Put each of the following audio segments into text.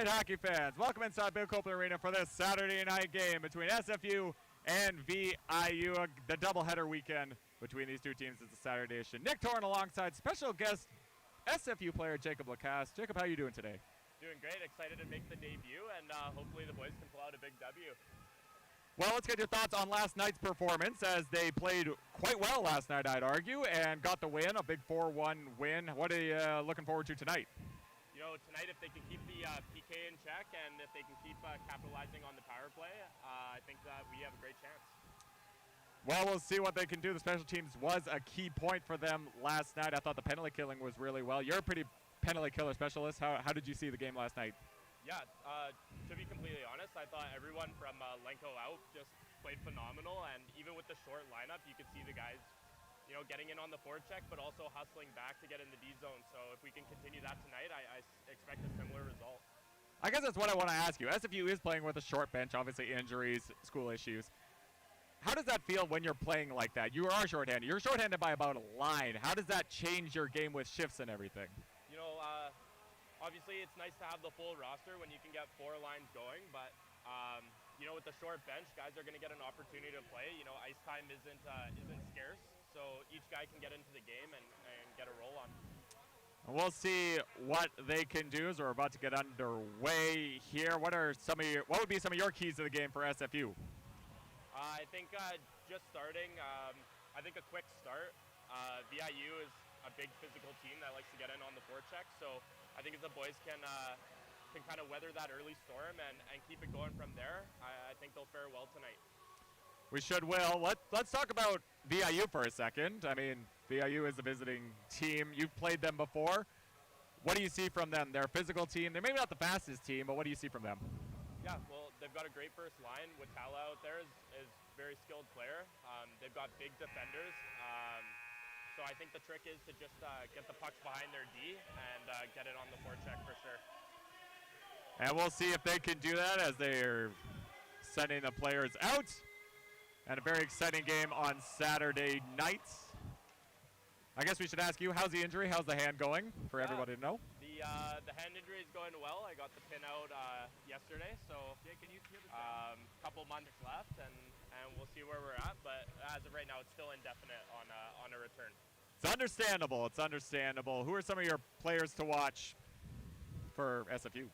right, hockey fans, welcome inside Bill Copeland Arena for this Saturday night game between SFU and VIU, the doubleheader weekend between these two teams. It's a Saturday edition. Nick Torn alongside special guest SFU player Jacob Lacasse. Jacob, how are you doing today? Doing great, excited to make the debut, and hopefully the boys can pull out a big W. Well, let's get your thoughts on last night's performance, as they played quite well last night, I'd argue, and got the win, a big 4-1 win. What are you looking forward to tonight? You know, tonight if they can keep the PK in check and if they can keep capitalizing on the power play, I think that we have a great chance. Well, we'll see what they can do. The special teams was a key point for them last night. I thought the penalty killing was really well. You're a pretty penalty killer specialist. How did you see the game last night? Yeah, to be completely honest, I thought everyone from Lenko out just played phenomenal, and even with the short lineup, you could see the guys, you know, getting in on the forecheck, but also hustling back to get in the D zone. So if we can continue that tonight, I expect a similar result. I guess that's what I want to ask you. SFU is playing with a short bench, obviously injuries, school issues. How does that feel when you're playing like that? You are shorthanded. You're shorthanded by about a line. How does that change your game with shifts and everything? You know, obviously it's nice to have the full roster when you can get 4 lines going, but you know, with the short bench, guys are going to get an opportunity to play. You know, ice time isn't scarce, so each guy can get into the game and get a roll on. We'll see what they can do as we're about to get underway here. What would be some of your keys to the game for SFU? I think just starting, I think a quick start. VIU is a big physical team that likes to get in on the forecheck, so I think if the boys can kind of weather that early storm and keep it going from there, I think they'll fare well tonight. We should will. Let's talk about VIU for a second. I mean, VIU is a visiting team. You've played them before. What do you see from them? They're a physical team. They're maybe not the fastest team, but what do you see from them? Yeah, well, they've got a great first line. kʷikʷəĽ out there is a very skilled player. They've got big defenders. So I think the trick is to just get the pucks behind their D and get it on the forecheck for sure. And we'll see if they can do that as they're sending the players out. And a very exciting game on Saturday night. I guess we should ask you, how's the injury? How's the hand going for everybody to know? The hand injury is going well. I got the pin out yesterday, so couple months left, and we'll see where we're at. But as of right now, it's still indefinite on a return. It's understandable. It's understandable. Who are some of your players to watch for SFU?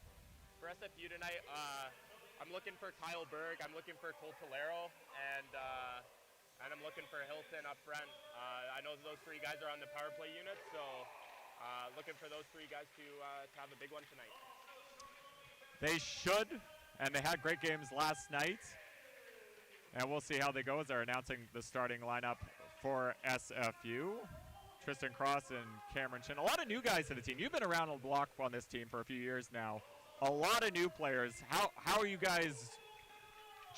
For SFU tonight, I'm looking for Kyle Berg, I'm looking for Coltolero, and I'm looking for Hilton up front. I know those 3 guys are on the power play unit, so looking for those 3 guys to have a big one tonight. They should, and they had great games last night. And we'll see how they go as they're announcing the starting lineup for SFU. Tristan Cross and Cameron Chin. A lot of new guys to the team. You've been around the block on this team for a few years now. A lot of new players. How are you guys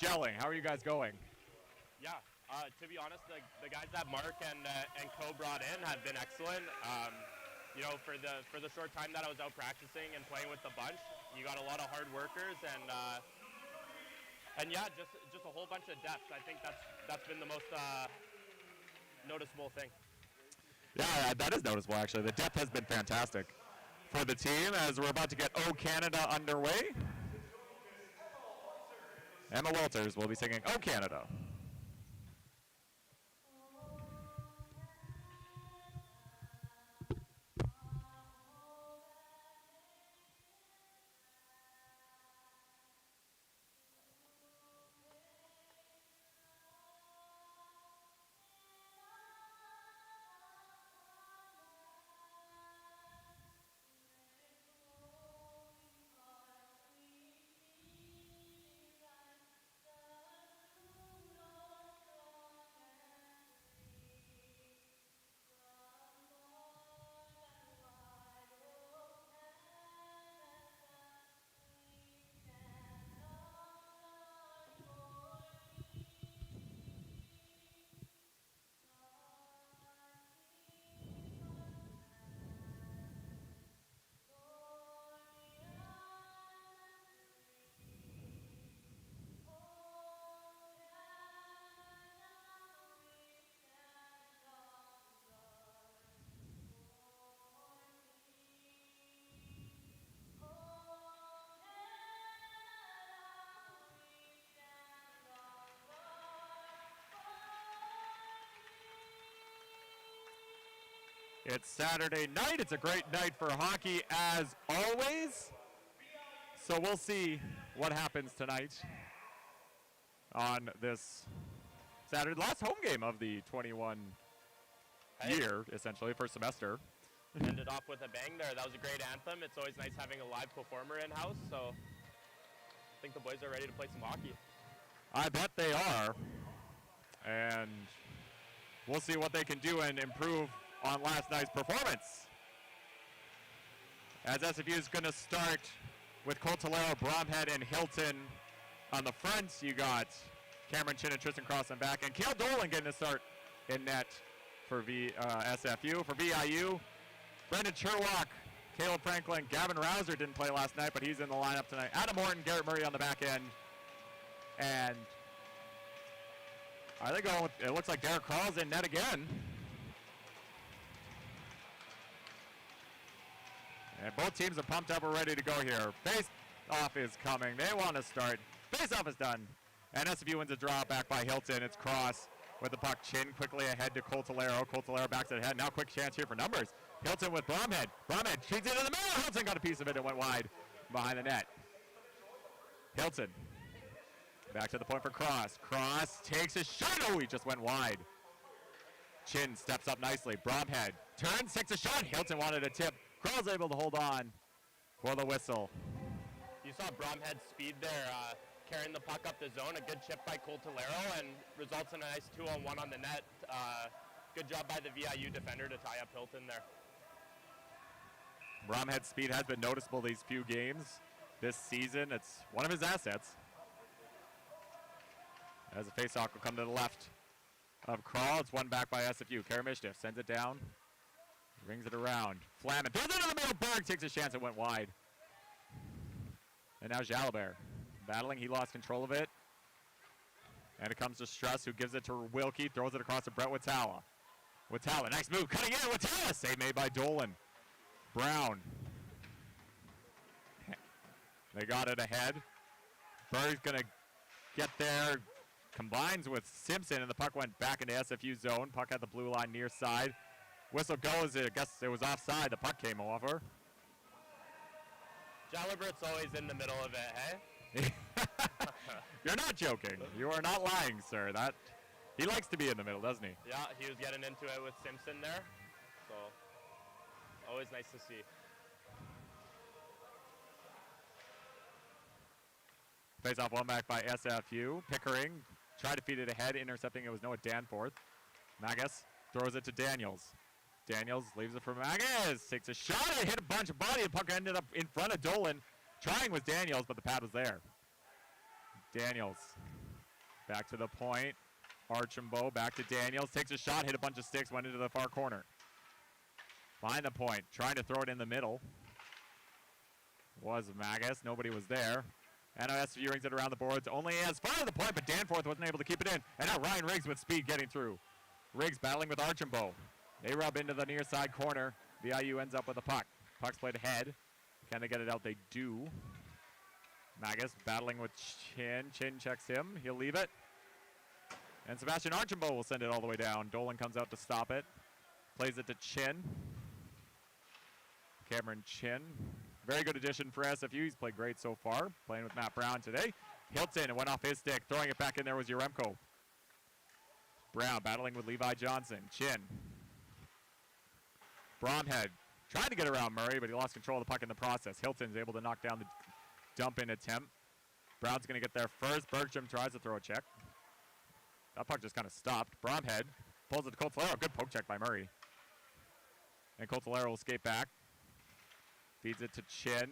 gelling? How are you guys going? Yeah, to be honest, the guys that Mark and Co brought in have been excellent. You know, for the short time that I was out practicing and playing with the bunch, you got a lot of hard workers and yeah, just a whole bunch of depth. I think that's been the most noticeable thing. Yeah, that is noticeable actually. The depth has been fantastic for the team as we're about to get O Canada underway. Emma Walters will be singing O Canada. It's Saturday night. It's a great night for hockey as always. So we'll see what happens tonight on this Saturday. Last home game of the 21 year, essentially, first semester. Ended off with a bang there. That was a great anthem. It's always nice having a live performer in-house, so I think the boys are ready to play some hockey. I bet they are. And we'll see what they can do and improve on last night's performance. As SFU is going to start with kʷikʷəန့, Bromhead, and Hilton on the front. You got Cameron Chin and Tristan Cross on back, and Cale Dolan getting a start in net for SFU. For VIU, Brendan Cherwalk, Caleb Franklin, Gavin Rouser didn't play last night, but he's in the lineup tonight. Adam Morton, Garrett Murray on the back end. And are they going with, it looks like Derek Carl's in net again. And both teams are pumped up. We're ready to go here. Face-off is coming. They want to start. Face-off is done. And SFU wins a draw back by Hilton. It's Cross with the puck. Chin quickly ahead to kʷikʷəḻ. kʷikʷəḻ backs it ahead. Now quick chance here for numbers. Hilton with Bromhead. Bromhead feeds it in the middle. Hilton got a piece of it and went wide behind the net. Hilton back to the point for Cross. Cross takes a shot. Oh, he just went wide. Chin steps up nicely. Bromhead turns, takes a shot. Hilton wanted a tip. Crow's able to hold on for the whistle. You saw Bromhead's speed there, carrying the puck up the zone. A good chip by kʷikʷəḻ and results in a nice 2-on-1 on the net. Good job by the VIU defender to tie up Hilton there. Bromhead's speed has been noticeable these few games this season. It's one of his assets. As the faceoff will come to the left of Kral. It's one back by SFU. Karamishnev sends it down. Rings it around. Flamin throws it in the middle. Berg takes a chance. It went wide. And now Jalabert battling. He lost control of it. And it comes to Struss, who gives it to Wilkie. Throws it across to Brett Watawa. Watawa, nice move. Cutting in. Watawa. Save made by Dolan. Brown. They got it ahead. Berg's going to get there. Combines with Simpson, and the puck went back into SFU zone. Puck at the blue line near side. Whistle goes, I guess it was offside. The puck came over. Jalabert's always in the middle of it, hey? You're not joking. You are not lying, sir. He likes to be in the middle, doesn't he? Yeah, he was getting into it with Simpson there. So, always nice to see. Face off one back by SFU. Pickering tried to feed it ahead. Intercepting it was Noah Danforth. Magus throws it to Daniels. Daniels leaves it for Magus. Takes a shot. It hit a bunch of body. The puck ended up in front of Dolan. Trying was Daniels, but the pad was there. Daniels back to the point. Archambault back to Daniels. Takes a shot. Hit a bunch of sticks. Went into the far corner. Behind the point. Trying to throw it in the middle. Was Magus. Nobody was there. And SFU rings it around the boards. Only as far as the point, but Danforth wasn't able to keep it in. And now Ryan Riggs with speed getting through. Riggs battling with Archambault. They rub into the near side corner. VIU ends up with a puck. Puck's played ahead. Can they get it out? They do. Magus battling with Chin. Chin checks him. He'll leave it. And Sebastian Archambault will send it all the way down. Dolan comes out to stop it. Plays it to Chin. Cameron Chin. Very good addition for SFU. He's played great so far. Playing with Matt Brown today. Hilton, it went off his stick. Throwing it back in there was Yaremko. Brown battling with Levi Johnson. Chin. Bromhead tried to get around Murray, but he lost control of the puck in the process. Hilton's able to knock down the dump-in attempt. Brown's going to get there first. Bergstrom tries to throw a check. That puck just kind of stopped. Bromhead pulls it to kʷikʷəḻ. Good poke check by Murray. And kʷikʷəḻ will skate back. Feeds it to Chin.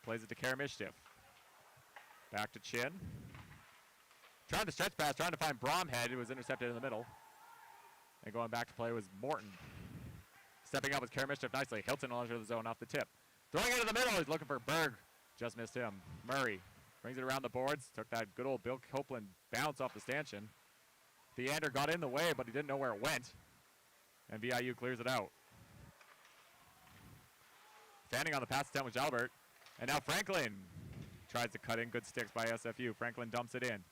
Plays it to Karamishnev. Back to Chin. Trying to stretch pass, trying to find Bromhead. It was intercepted in the middle. And going back to play was Morton. Stepping up with Karamishnev nicely. Hilton will enter the zone off the tip. Throwing it in the middle. He's looking for Berg. Just missed him. Murray brings it around the boards. Took that good old Bill Copeland bounce off the stanchion. Theander got in the way, but he didn't know where it went. And VIU clears it out. Standing on the pass attempt with Jalbert. And now Franklin tries to cut in. Good sticks by SFU. Franklin dumps it in.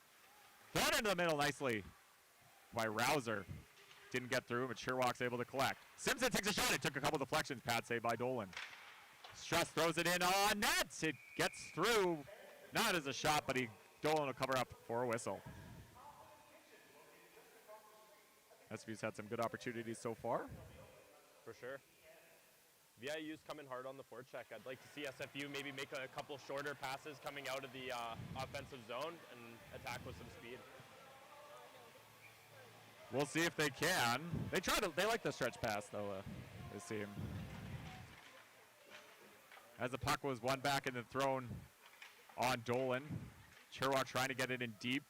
Thrown into the middle nicely by Rouser. Didn't get through, but Sherlock's able to collect. Simpson takes a shot. It took a couple deflections. Pad save by Dolan. Struss throws it in on net. It gets through. Not as a shot, but Dolan will cover up for a whistle. SFU's had some good opportunities so far. For sure. VIU's coming hard on the forecheck. I'd like to see SFU maybe make a couple shorter passes coming out of the offensive zone and attack with some speed. We'll see if they can. They like the stretch pass though, this team. As the puck was won back and then thrown on Dolan. Sherlock trying to get it in deep.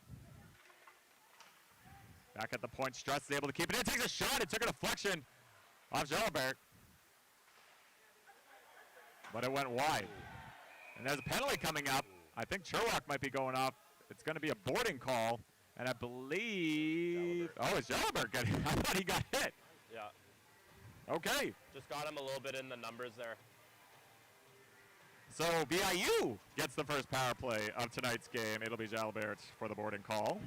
Back at the point, Struss is able to keep it in. Takes a shot. It took a deflection off Gelberg. But it went wide. And there's a penalty coming up. I think Sherlock might be going off. It's going to be a boarding call. And I believe... Oh, it's Gelberg. I thought he got hit. Yeah. Okay. Just got him a little bit in the numbers there. So BIU gets the first power play of tonight's game. It'll be Jalbert for the boarding call.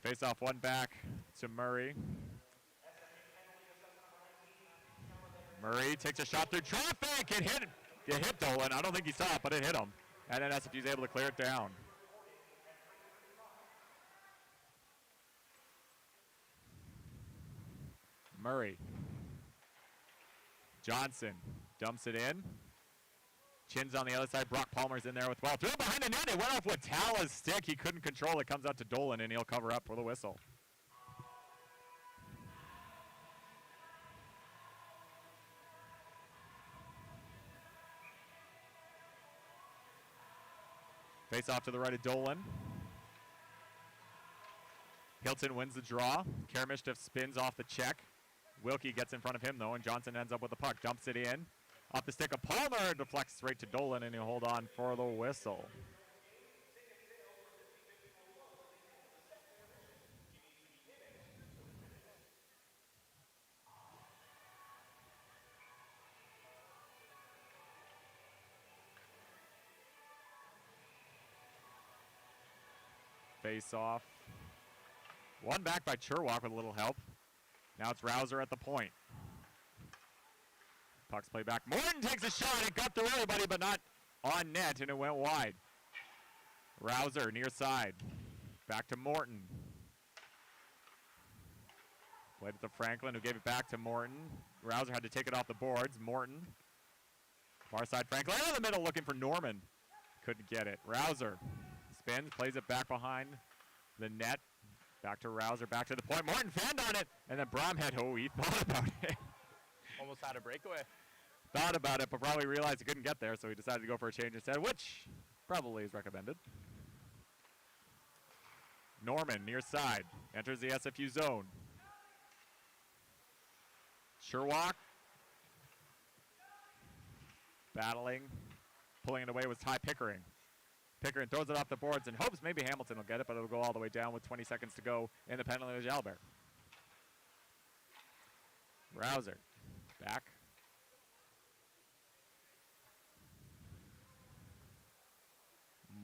Face off one back to Murray. Murray takes a shot through traffic. It hit Dolan. I don't think he saw it, but it hit him. And then SFU's able to clear it down. Murray. Johnson dumps it in. Chin's on the other side. Brock Palmer's in there with 12. Threw it behind the net. It went off with Tala's stick. He couldn't control it. Comes out to Dolan, and he'll cover up for the whistle. Face off to the right of Dolan. Hilton wins the draw. Karamishnev spins off the check. Wilkie gets in front of him, though, and Johnson ends up with the puck. Dumps it in. Off the stick of Palmer, deflects straight to Dolan, and he'll hold on for the whistle. Face off. One back by Sherlock with a little help. Now it's Rouser at the point. Puck's played back. Morton takes a shot. It got through everybody, but not on net, and it went wide. Rouser near side. Back to Morton. Played it to Franklin, who gave it back to Morton. Rouser had to take it off the boards. Morton. Far side Franklin in the middle looking for Norman. Couldn't get it. Rouser spins, plays it back behind the net. Back to Rouser, back to the point. Morton fanned on it, and then Bromhead, he thought about it. Almost had a breakaway. Thought about it, but probably realized he couldn't get there, so he decided to go for a change instead, which probably is recommended. Norman, near side, enters the SFU zone. Sherlock. Battling. Pulling it away was Ty Pickering. Pickering throws it off the boards and hopes maybe Hamilton will get it, but it'll go all the way down with 20 seconds to go in the penalty of Jalbert. Rouser. Back.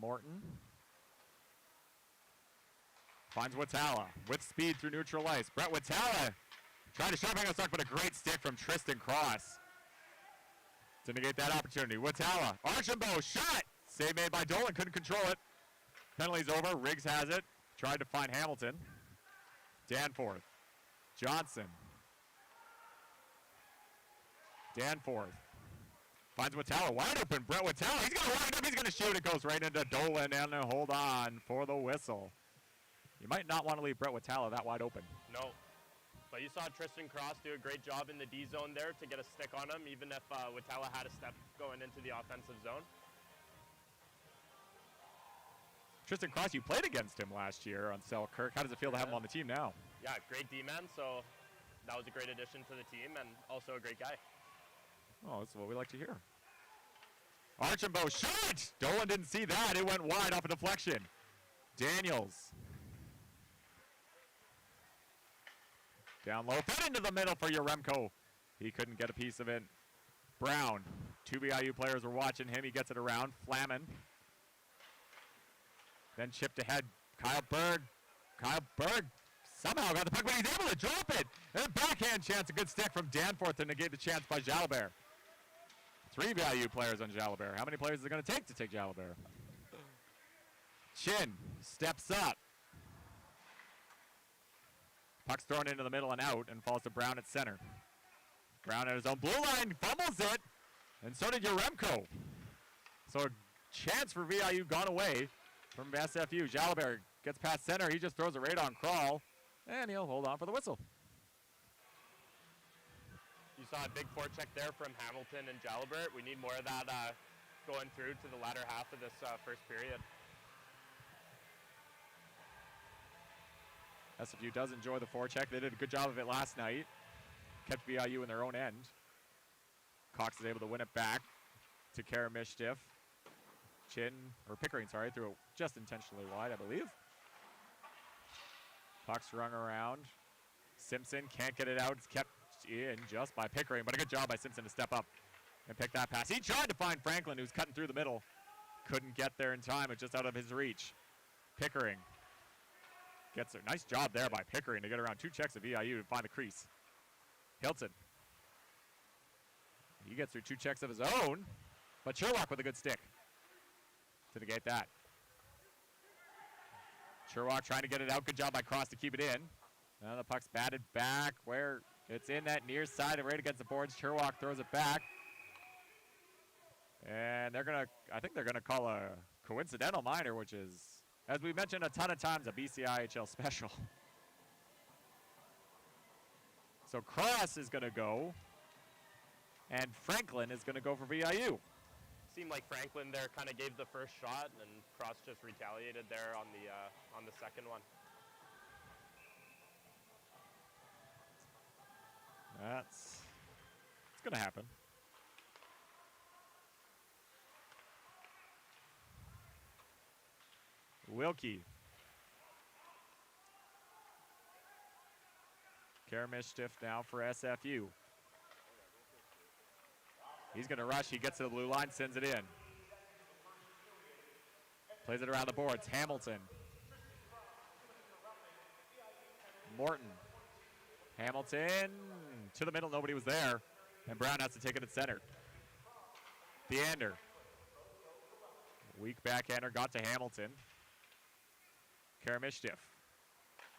Morton. Finds Watawa with speed through neutral ice. Brett Watawa trying to sharp angle stuck, but a great stick from Tristan Cross to negate that opportunity. Watawa, Archambault, shot! Save made by Dolan, couldn't control it. Penalty's over, Riggs has it. Tried to find Hamilton. Danforth. Johnson. Danforth. Finds Watawa, wide open, Brett Watawa. He's gonna wind up, he's gonna shoot. It goes right into Dolan and hold on for the whistle. You might not want to leave Brett Watawa that wide open. No, but you saw Tristan Cross do a great job in the D zone there to get a stick on him, even if Watawa had a step going into the offensive zone. Tristan Cross, you played against him last year on Selkirk. How does it feel to have him on the team now? Yeah, great D-man, so that was a great addition to the team and also a great guy. Oh, that's what we like to hear. Archambault, shot! Dolan didn't see that. It went wide off a deflection. Daniels. Down low, fed into the middle for Yaremko. He couldn't get a piece of it. Brown. 2 VIU players were watching him. He gets it around. Flamin. Then chipped ahead. Kyle Berg. Kyle Berg somehow got the puck, but he's able to drop it. And a backhand chance. A good stick from Danforth to negate the chance by Jalabert. 3 VIU players on Jalabert. How many players is it going to take Jalabert? Chin steps up. Puck's thrown into the middle and out and falls to Brown at center. Brown at his own blue line, fumbles it, and so did Yaremko. So a chance for VIU gone away from SFU. Jalabert gets past center. He just throws a right on crawl, and he'll hold on for the whistle. You saw a big forecheck there from Hamilton and Jalabert. We need more of that going through to the latter half of this first period. SFU does enjoy the forecheck. They did a good job of it last night. Kept VIU in their own end. Cox is able to win it back to Karamishtiff. Pickering, sorry, threw it just intentionally wide, I believe. Puck's rung around. Simpson can't get it out. It's kept in just by Pickering, but a good job by Simpson to step up and pick that pass. He tried to find Franklin, who's cutting through the middle. Couldn't get there in time. It's just out of his reach. Pickering gets a nice job there by Pickering to get around 2 checks of VIU to find the crease. Hilton. He gets through 2 checks of his own, but Sherlock with a good stick to negate that. Sherlock trying to get it out. Good job by Cross to keep it in. Now the puck's batted back where it's in that near side and right against the boards. Sherlock throws it back. And I think they're gonna call a coincidental minor, which is, as we mentioned a ton of times, a BCIHL special. So Cross is going to go, and Franklin is going to go for VIU. Seemed like Franklin there kind of gave the first shot, and Cross just retaliated there on the second one. It's going to happen. Wilkie. Karamishtiff now for SFU. He's going to rush. He gets to the blue line, sends it in. Plays it around the boards. Hamilton. Morton. Hamilton to the middle. Nobody was there. And Brown has to take it at center. Theander. Weak backhander got to Hamilton. Karamishtiff.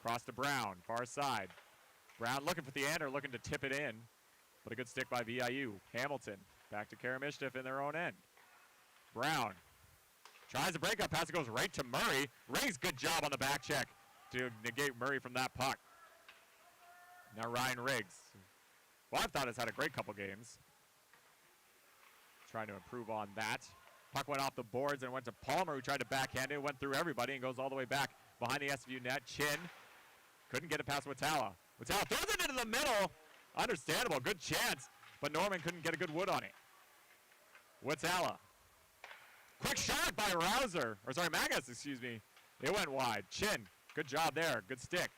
Cross to Brown. Far side. Brown looking for Theander, looking to tip it in. But a good stick by VIU. Hamilton. Back to Karamishtiff in their own end. Brown. Tries a breakup pass. It goes right to Murray. Riggs, good job on the back check to negate Murray from that puck. Now Ryan Riggs. Well, I've thought has had a great couple games. Trying to improve on that. Puck went off the boards and went to Palmer, who tried to backhand it. Went through everybody and goes all the way back behind the SFU net. Chin. Couldn't get it past wļtaḵ. wļtaուցः throws it into the middle. Understandable. Good chance. But Norman couldn't get a good wood on it. wļtaուցः. Quick shot by Magus, excuse me. It went wide. Chin. Good job there. Good stick.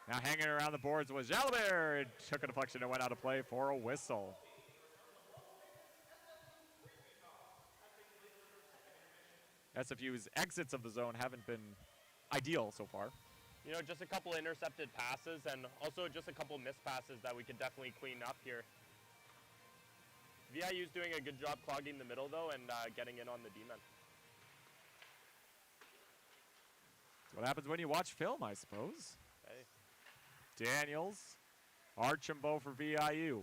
Now hanging around the boards was Jalabert. It took a deflection and went out of play for a whistle. SFU's exits of the zone haven't been ideal so far. You know, just a couple intercepted passes and also just a couple missed passes that we could definitely clean up here. VIU's doing a good job clogging the middle, though, and getting in on the D-men. That's what happens when you watch film, I suppose. Hey. Daniels. Archambault for VIU.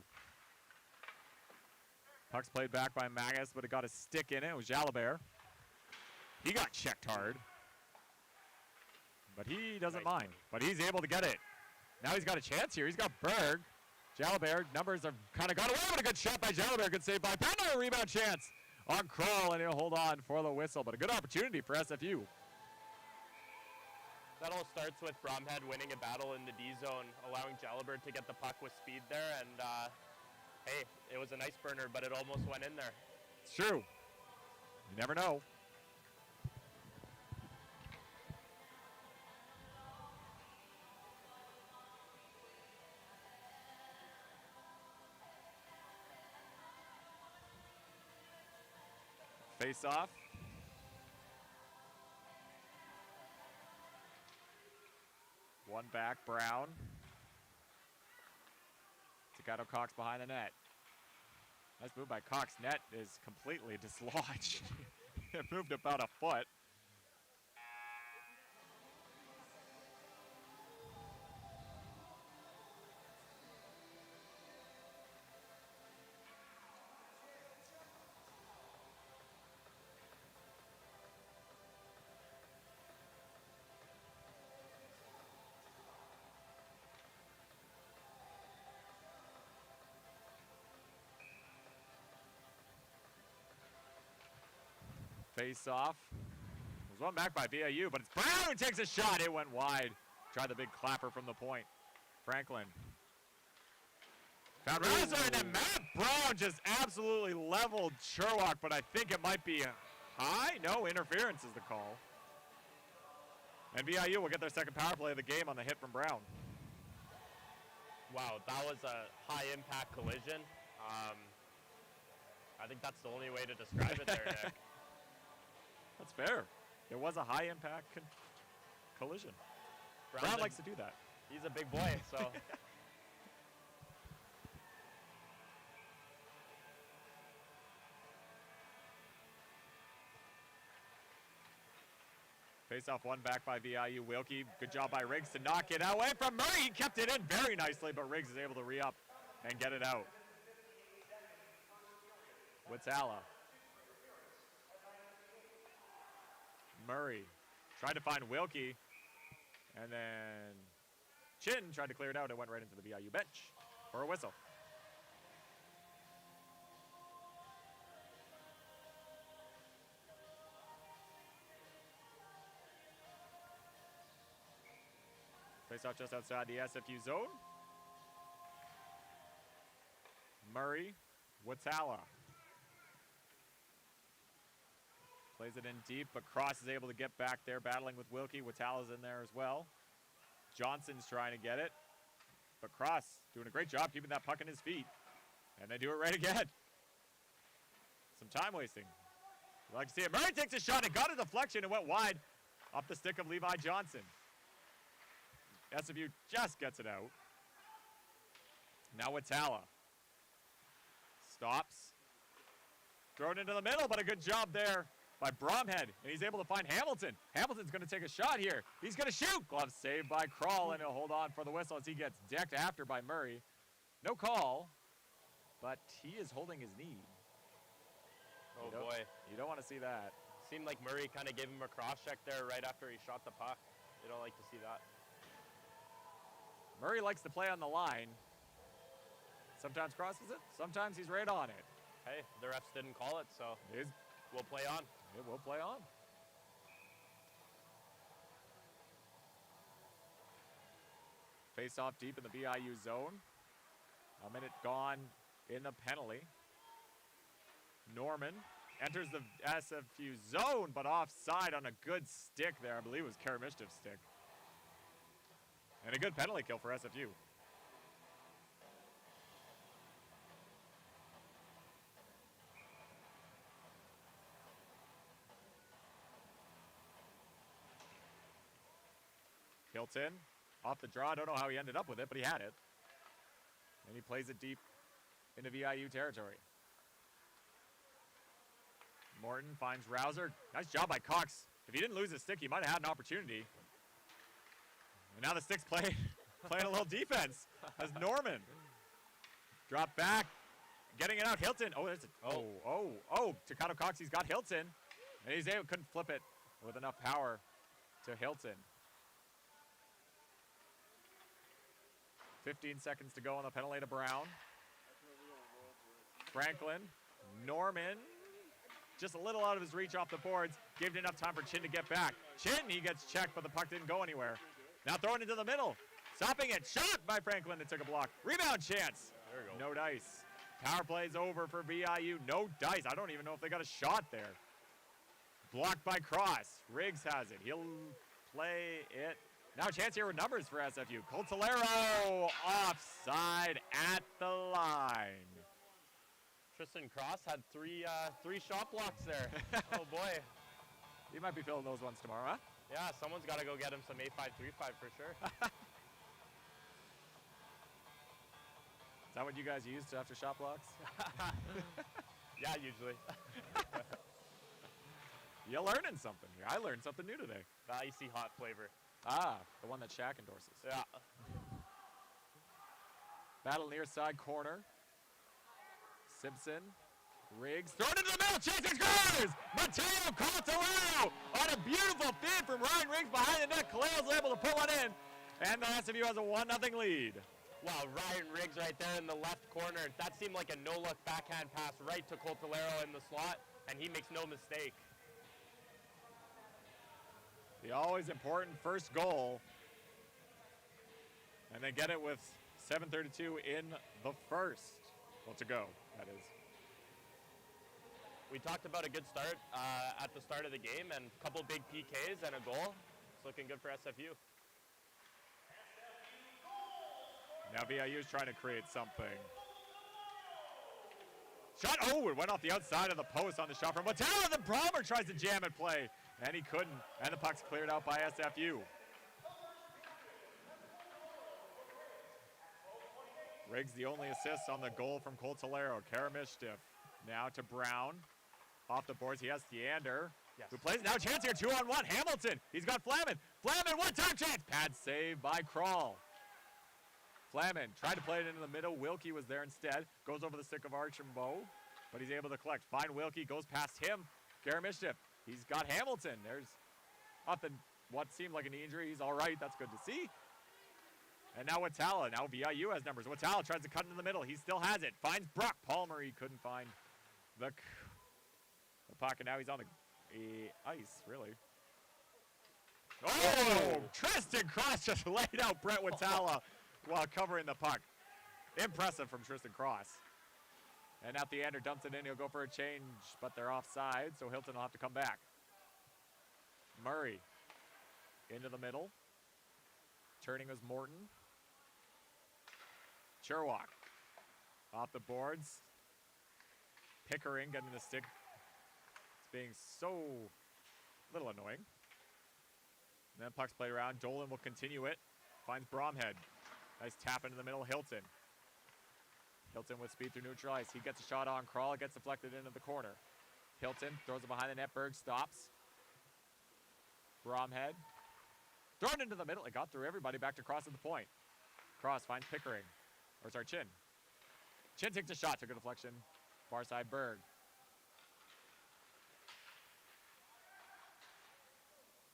Puck's played back by Magus, but it got a stick in it. It was Jalabert. He got checked hard. But he doesn't mind. But he's able to get it. Now he's got a chance here. He's got Berg. Jalabert, numbers have kind of gone away, but a good shot by Jalabert. Good save by Penner. Rebound chance on Crawl, and he'll hold on for the whistle. But a good opportunity for SFU. That all starts with Bromhead winning a battle in the D zone, allowing Jalabert to get the puck with speed there. And hey, it was a nice burner, but it almost went in there. It's true. You never know. Face off. One back, Brown. Takato Cox behind the net. Nice move by Cox. Net is completely dislodged. It moved about a foot. Face off. There's one back by VIU, but it's Brown who takes a shot. It went wide. Tried the big clapper from the point. Franklin. Found Rouser, and then Matt Brown just absolutely leveled Sherlock, but I think it might be a high. No, interference is the call. And VIU will get their second power play of the game on the hit from Brown. Wow, that was a high-impact collision. I think that's the only way to describe it there, Nick. That's fair. It was a high-impact collision. Brown likes to do that. He's a big boy, so. Face off one back by VIU. Wilkie, good job by Riggs to knock it away from Murray. He kept it in very nicely, but Riggs is able to re-up and get it out. Kʷikʷəḻ. Murray tried to find Wilkie, and then Chin tried to clear it out and went right into the VIU bench for a whistle. Face off just outside the SFU zone. Murray, Kʷikʷəḻ. Plays it in deep, but Cross is able to get back there, battling with Wilkie. Kʷikʷəḻ is in there as well. Johnson's trying to get it, but Cross doing a great job keeping that puck in his feet. And they do it right again. Some time wasting. You like to see it. Murray takes a shot. It got a deflection and went wide off the stick of Levi Johnson. SFU just gets it out. Now Kʷikʷəḻ. Stops. Thrown into the middle, but a good job there by Bromhead, and he's able to find Hamilton. Hamilton's going to take a shot here. He's going to shoot. Glove saved by Krål, and he'll hold on for the whistle as he gets decked after by Murray. No call, but he is holding his knee. Oh, boy. You don't want to see that. Seemed like Murray kind of gave him a cross-check there right after he shot the puck. You don't like to see that. Murray likes to play on the line. Sometimes crosses it, sometimes he's right on it. Hey, the refs didn't call it, so we'll play on. It will play on. Face off deep in the VIU zone. A minute gone in the penalty. Norman enters the SFU zone, but offside on a good stick there. I believe it was Karamishev's stick. And a good penalty kill for SFU. Hilton off the draw. I don't know how he ended up with it, but he had it. And he plays it deep into VIU territory. Morton finds Rouser. Nice job by Cox. If he didn't lose his stick, he might have had an opportunity. And now the stick's playing a little defense as Norman drop back, getting it out. Hilton. Oh, there's a Takato Cox. He's got Hilton, and he's able couldn't flip it with enough power to Hilton. 15 seconds to go on the penalty to Brown. Franklin, Norman, just a little out of his reach off the boards. Gave enough time for Chin to get back. Chin, he gets checked, but the puck didn't go anywhere. Now thrown into the middle. Stopping it. Shot by Franklin that took a block. Rebound chance. There we go. No dice. Power play's over for VIU. No dice. I don't even know if they got a shot there. Blocked by Cross. Riggs has it. He'll play it. Now a chance here with numbers for SFU. Coltolero offside at the line. Tristan Cross had three shot blocks there. Oh boy. He might be filling those ones tomorrow, huh? Yeah, someone's got to go get him some 8.535 for sure. Is that what you guys use after shot blocks? Yeah, usually. You're learning something. I learned something new today. The icy hot flavor. Ah, the one that Shaq endorses. Yeah. Battle near side corner. Simpson. Riggs. Thrown into the middle. Chasing scores! Matteo KʷikʷəĽ on a beautiful feed from Ryan Riggs behind the net. Kaleo's able to put one in. And the SFU has a 1-0 lead. Wow, Ryan Riggs right there in the left corner. That seemed like a no-look backhand pass right to Kʷikʷəḻ in the slot, and he makes no mistake. The always important first goal. And they get it with 7:32 in the first. Well, to go, that is. We talked about a good start at the start of the game and a couple big PKs and a goal. It's looking good for SFU. Now VIU is trying to create something. Shot, oh, it went off the outside of the post on the shot from Matteo. The Brommer tries to jam it play, and he couldn't. And the puck's cleared out by SFU. Riggs the only assist on the goal from Kʷikʷəḻ. Karamishtif now to Brown. Off the boards, he has Theander, yes, who plays now. Chance here, 2-on-1. Hamilton, he's got Flamin. Flamin, one-time chance. Pad save by Kral. Flamin tried to play it into the middle. Wilkie was there instead. Goes over the stick of Archambault, but he's able to collect. Fine Wilkie, goes past him. Karamishtif, he's got Hamilton. There's nothing, what seemed like an injury. He's all right, that's good to see. And now kʷikʷəḻ, now VIU has numbers. kʷikʷəḻ tries to cut into the middle. He still has it. Finds Brock Palmer. He couldn't find the puck, and now he's on the ice, really. Oh! Tristan Cross just laid out Brett kʷikʷəḻ while covering the puck. Impressive from Tristan Cross. And now Theander dumps it in. He'll go for a change, but they're offside, so Hilton will have to come back. Murray into the middle. Turning was Morton. Cherwak off the boards. Pickering getting the stick. It's being so little annoying. And then puck's played around. Dolan will continue it. Finds Bromhead. Nice tap into the middle. Hilton. Hilton with speed through neutral ice. He gets a shot on Kral. It gets deflected into the corner. Hilton throws it behind the net. Berg stops. Bromhead. Thrown into the middle. It got through everybody. Back to Cross at the point. Cross finds Pickering. Or sorry, Chin. Chin takes a shot. Took a deflection. Far side Berg.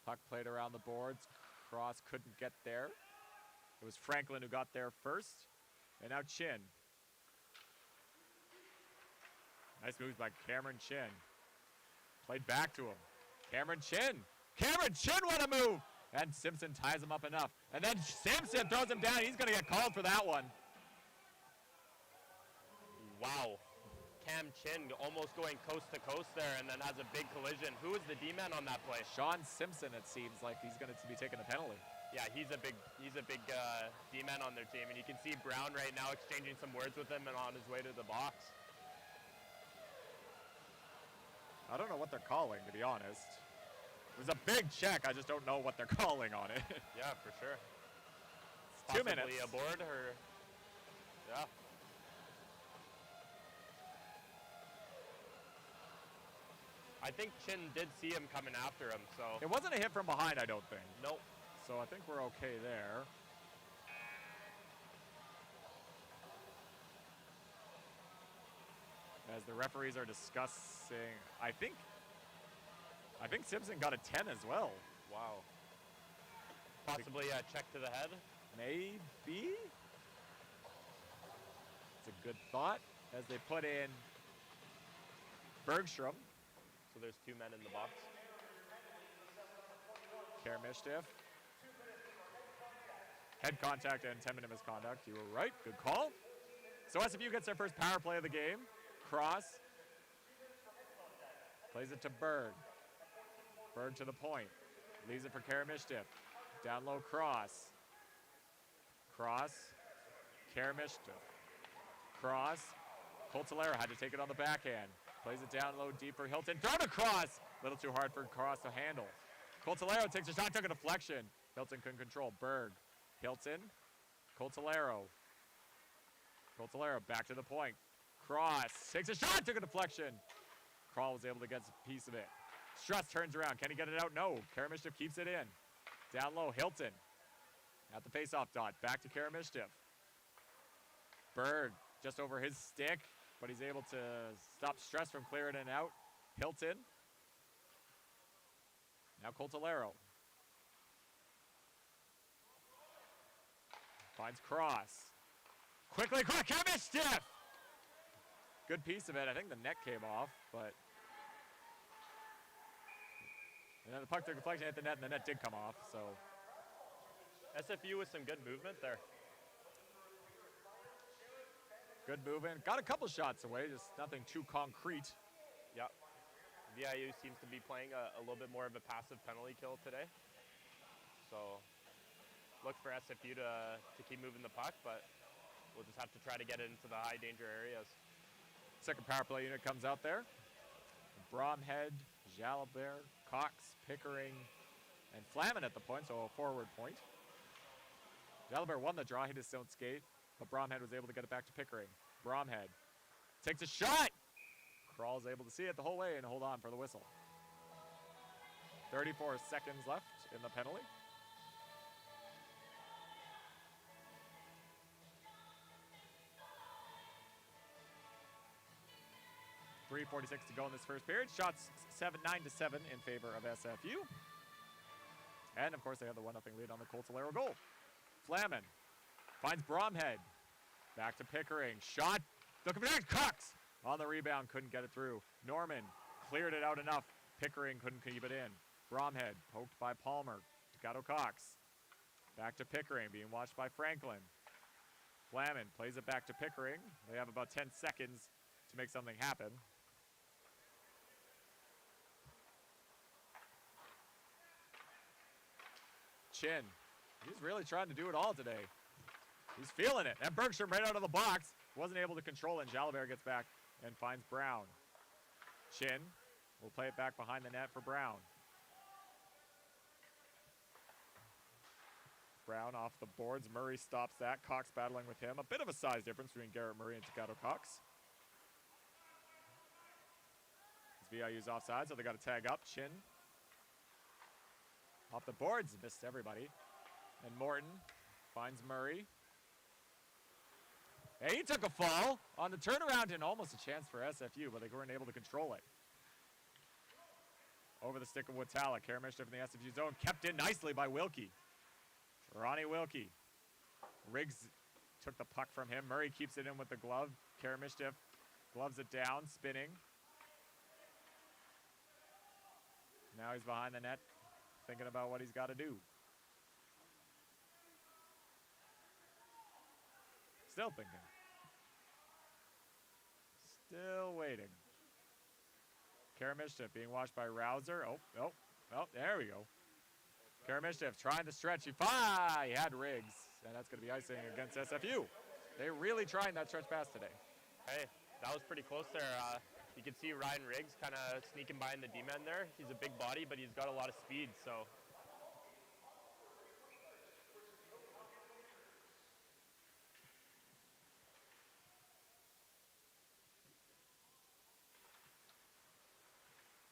Puck played around the boards. Cross couldn't get there. It was Franklin who got there first. And now Chin. Nice moves by Cameron Chin. Played back to him. Cameron Chin. Cameron Chin, what a move! And Simpson ties him up enough. And then Simpson throws him down. He's going to get called for that one. Wow. Cam Chin almost going coast to coast there and then has a big collision. Who is the D-man on that play? Sean Simpson, it seems like he's going to be taking a penalty. Yeah, he's a big D-man on their team. And you can see Brown right now exchanging some words with him and on his way to the box. I don't know what they're calling, to be honest. It was a big check. I just don't know what they're calling on it. Yeah, for sure. It's 2 minutes. Possibly a board or, yeah. I think Chin did see him coming after him, so. It wasn't a hit from behind, I don't think. Nope. So I think we're okay there. As the referees are discussing, I think Simpson got a 10 as well. Wow. Possibly a check to the head? Maybe? It's a good thought as they put in Bergstrom. So there's 2 men in the box. Karamishtif. Head contact and 10-minute misconduct. You were right. Good call. So SFU gets their first power play of the game. Cross. Plays it to Berg. Berg to the point. Leaves it for Karamishtif. Down low Cross. Cross. Karamishtif. Cross. Tsleil-Waututh had to take it on the backhand. Plays it down low, deep for Hilton. Thrown across. A little too hard for Cross to handle. Tsleil-Waututh takes a shot, took a deflection. Hilton couldn't control. Berg. Hilton. Tsleil-Waututh. Tsleil-Waututh back to the point. Cross takes a shot, took a deflection. Krawll was able to get a piece of it. Struss turns around. Can he get it out? No. Karamishtiv keeps it in. Down low, Hilton. At the faceoff dot. Back to Karamishtiv. Berg just over his stick, but he's able to stop Struss from clearing it out. Hilton. Now Tsleil-Waututh. Finds Cross. Quickly, quick, Karamishtiv! Good piece of it. I think the net came off, but... And then the puck took a deflection, hit the net, and the net did come off, so... SFU with some good movement there. Good movement. Got a couple shots away, just nothing too concrete. Yep. VIU seems to be playing a little bit more of a passive penalty kill today. So, look for SFU to keep moving the puck, but we'll just have to try to get it into the high danger areas. Second power play unit comes out there. Bromhead, Jalabert, Cox, Pickering, and Flamin at the point, so a forward point. Jalabert won the draw, hit his own skate, but Bromhead was able to get it back to Pickering. Bromhead takes a shot! Krawll's able to see it the whole way and hold on for the whistle. 34 seconds left in the penalty. .346 to go in this first period. Shots 9-7 in favor of SFU. And of course they have the 1-0 lead on the Tsleil-Waututh goal. Flamin finds Bromhead. Back to Pickering. Shot. Looking for that. Cox on the rebound. Couldn't get it through. Norman cleared it out enough. Pickering couldn't keep it in. Bromhead poked by Palmer. Gato Cox. Back to Pickering. Being watched by Franklin. Flamin plays it back to Pickering. They have about 10 seconds to make something happen. Chin. He's really trying to do it all today. He's feeling it. And Bergstrom right out of the box. Wasn't able to control it. And Jalabert gets back and finds Brown. Chin will play it back behind the net for Brown. Brown off the boards. Murray stops that. Cox battling with him. A bit of a size difference between Garrett Murray and Gato Cox. VIU's offside, so they got to tag up. Chin off the boards, missed everybody. And Morton finds Murray. And he took a fall on the turnaround and almost a chance for SFU, but they weren't able to control it. Over the stick of Wataля. Karamishtiv in the SFU zone, kept in nicely by Wilkie. Ronnie Wilkie. Riggs took the puck from him. Murray keeps it in with the glove. Karamishtiv gloves it down, spinning. Now he's behind the net, thinking about what he's got to do. Still thinking. Still waiting. Karamishtiv being watched by Rouser. Oh, there we go. Karamishtiv trying to stretch. He had Riggs, and that's going to be icing against SFU. They're really trying that stretch pass today. Hey, that was pretty close there. You can see Ryan Riggs kind of sneaking by in the D-man there. He's a big body, but he's got a lot of speed, so.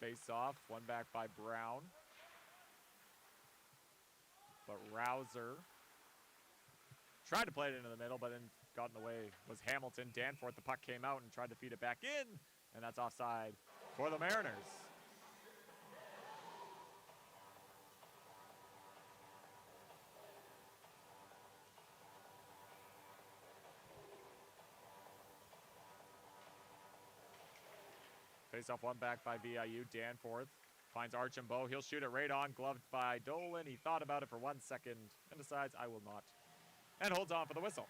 Face off, one back by Brown. But Rouser tried to play it into the middle, but then got in the way was Hamilton. Danforth, the puck came out and tried to feed it back in. And that's offside for the Mariners. Face off one back by VIU. Danforth finds Archambault. He'll shoot it right on. Gloved by Dolan. He thought about it for 1 second and decides, I will not. And holds on for the whistle.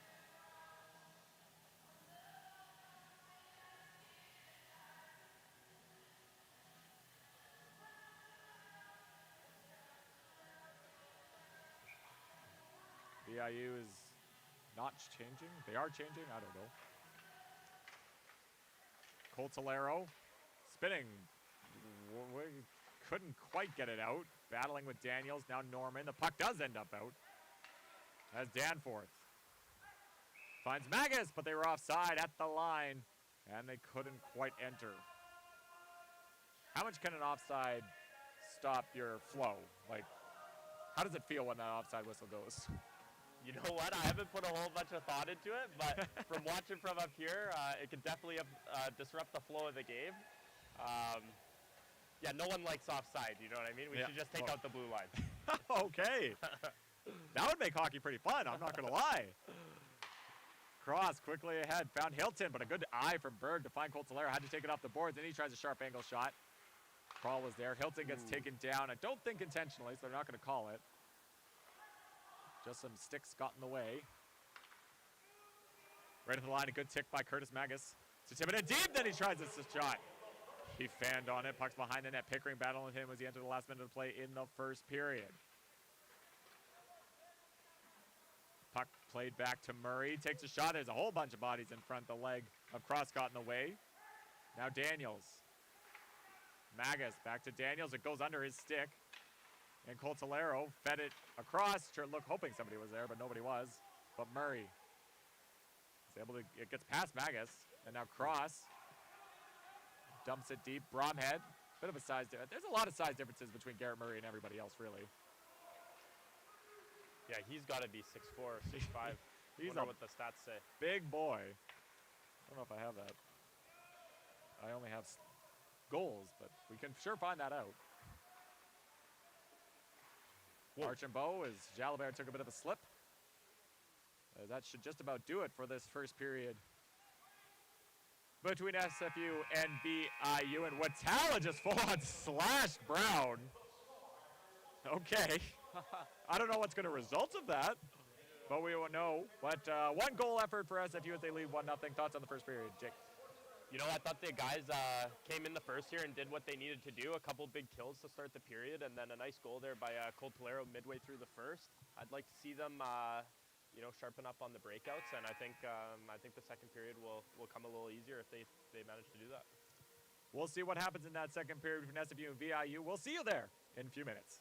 VIU is not changing. They are changing. I don't know. Coltolero spinning. We couldn't quite get it out. Battling with Daniels. Now Norman. The puck does end up out. As Danforth finds Magus, but they were offside at the line, and they couldn't quite enter. How much can an offside stop your flow? Like, how does it feel when that offside whistle goes? You know what? I haven't put a whole bunch of thought into it, but from watching from up here, it could definitely disrupt the flow of the game. Yeah, no one likes offside, you know what I mean? We should just take out the blue line. Okay. That would make hockey pretty fun, I'm not going to lie. Cross quickly ahead, found Hilton, but a good eye from Berg to find Coltolero. Had to take it off the boards, and he tries a sharp angle shot. Crawl was there. Hilton gets taken down. I don't think intentionally, so they're not going to call it. Just some sticks got in the way. Right at the line, a good tick by Curtis Magus. To tip it in deep, then he tries this shot. He fanned on it. Puck's behind the net. Pickering battling with him as he entered the last minute of play in the first period. Puck played back to Murray. Takes a shot. There's a whole bunch of bodies in front. The leg of Cross got in the way. Now Daniels. Magus back to Daniels. It goes under his stick. And Coltolero fed it across. Sure, look, hoping somebody was there, but nobody was. But Murray is able to, it gets past Magus. And now Cross dumps it deep. Bromhead, bit of a size difference. There's a lot of size differences between Garrett Murray and everybody else, really. Yeah, he's got to be 6'4", 6'5". He's wonder what the stats say. Big boy. I don't know if I have that. I only have goals, but we can sure find that out. Archambault as Jalabert took a bit of a slip. That should just about do it for this first period between SFU and VIU. And ilwətaḵł just full-on slashed Brown. Okay. I don't know what's going to result of that, but we won't know. But one goal effort for SFU as they lead 1-0. Thoughts on the first period, Jake? You know, I thought the guys came in the first here and did what they needed to do. A couple big kills to start the period, and then a nice goal there by Coltolero midway through the first. I'd like to see them, you know, sharpen up on the breakouts, and I think the second period will come a little easier if they manage to do that. We'll see what happens in that second period between SFU and VIU. We'll see you there in a few minutes.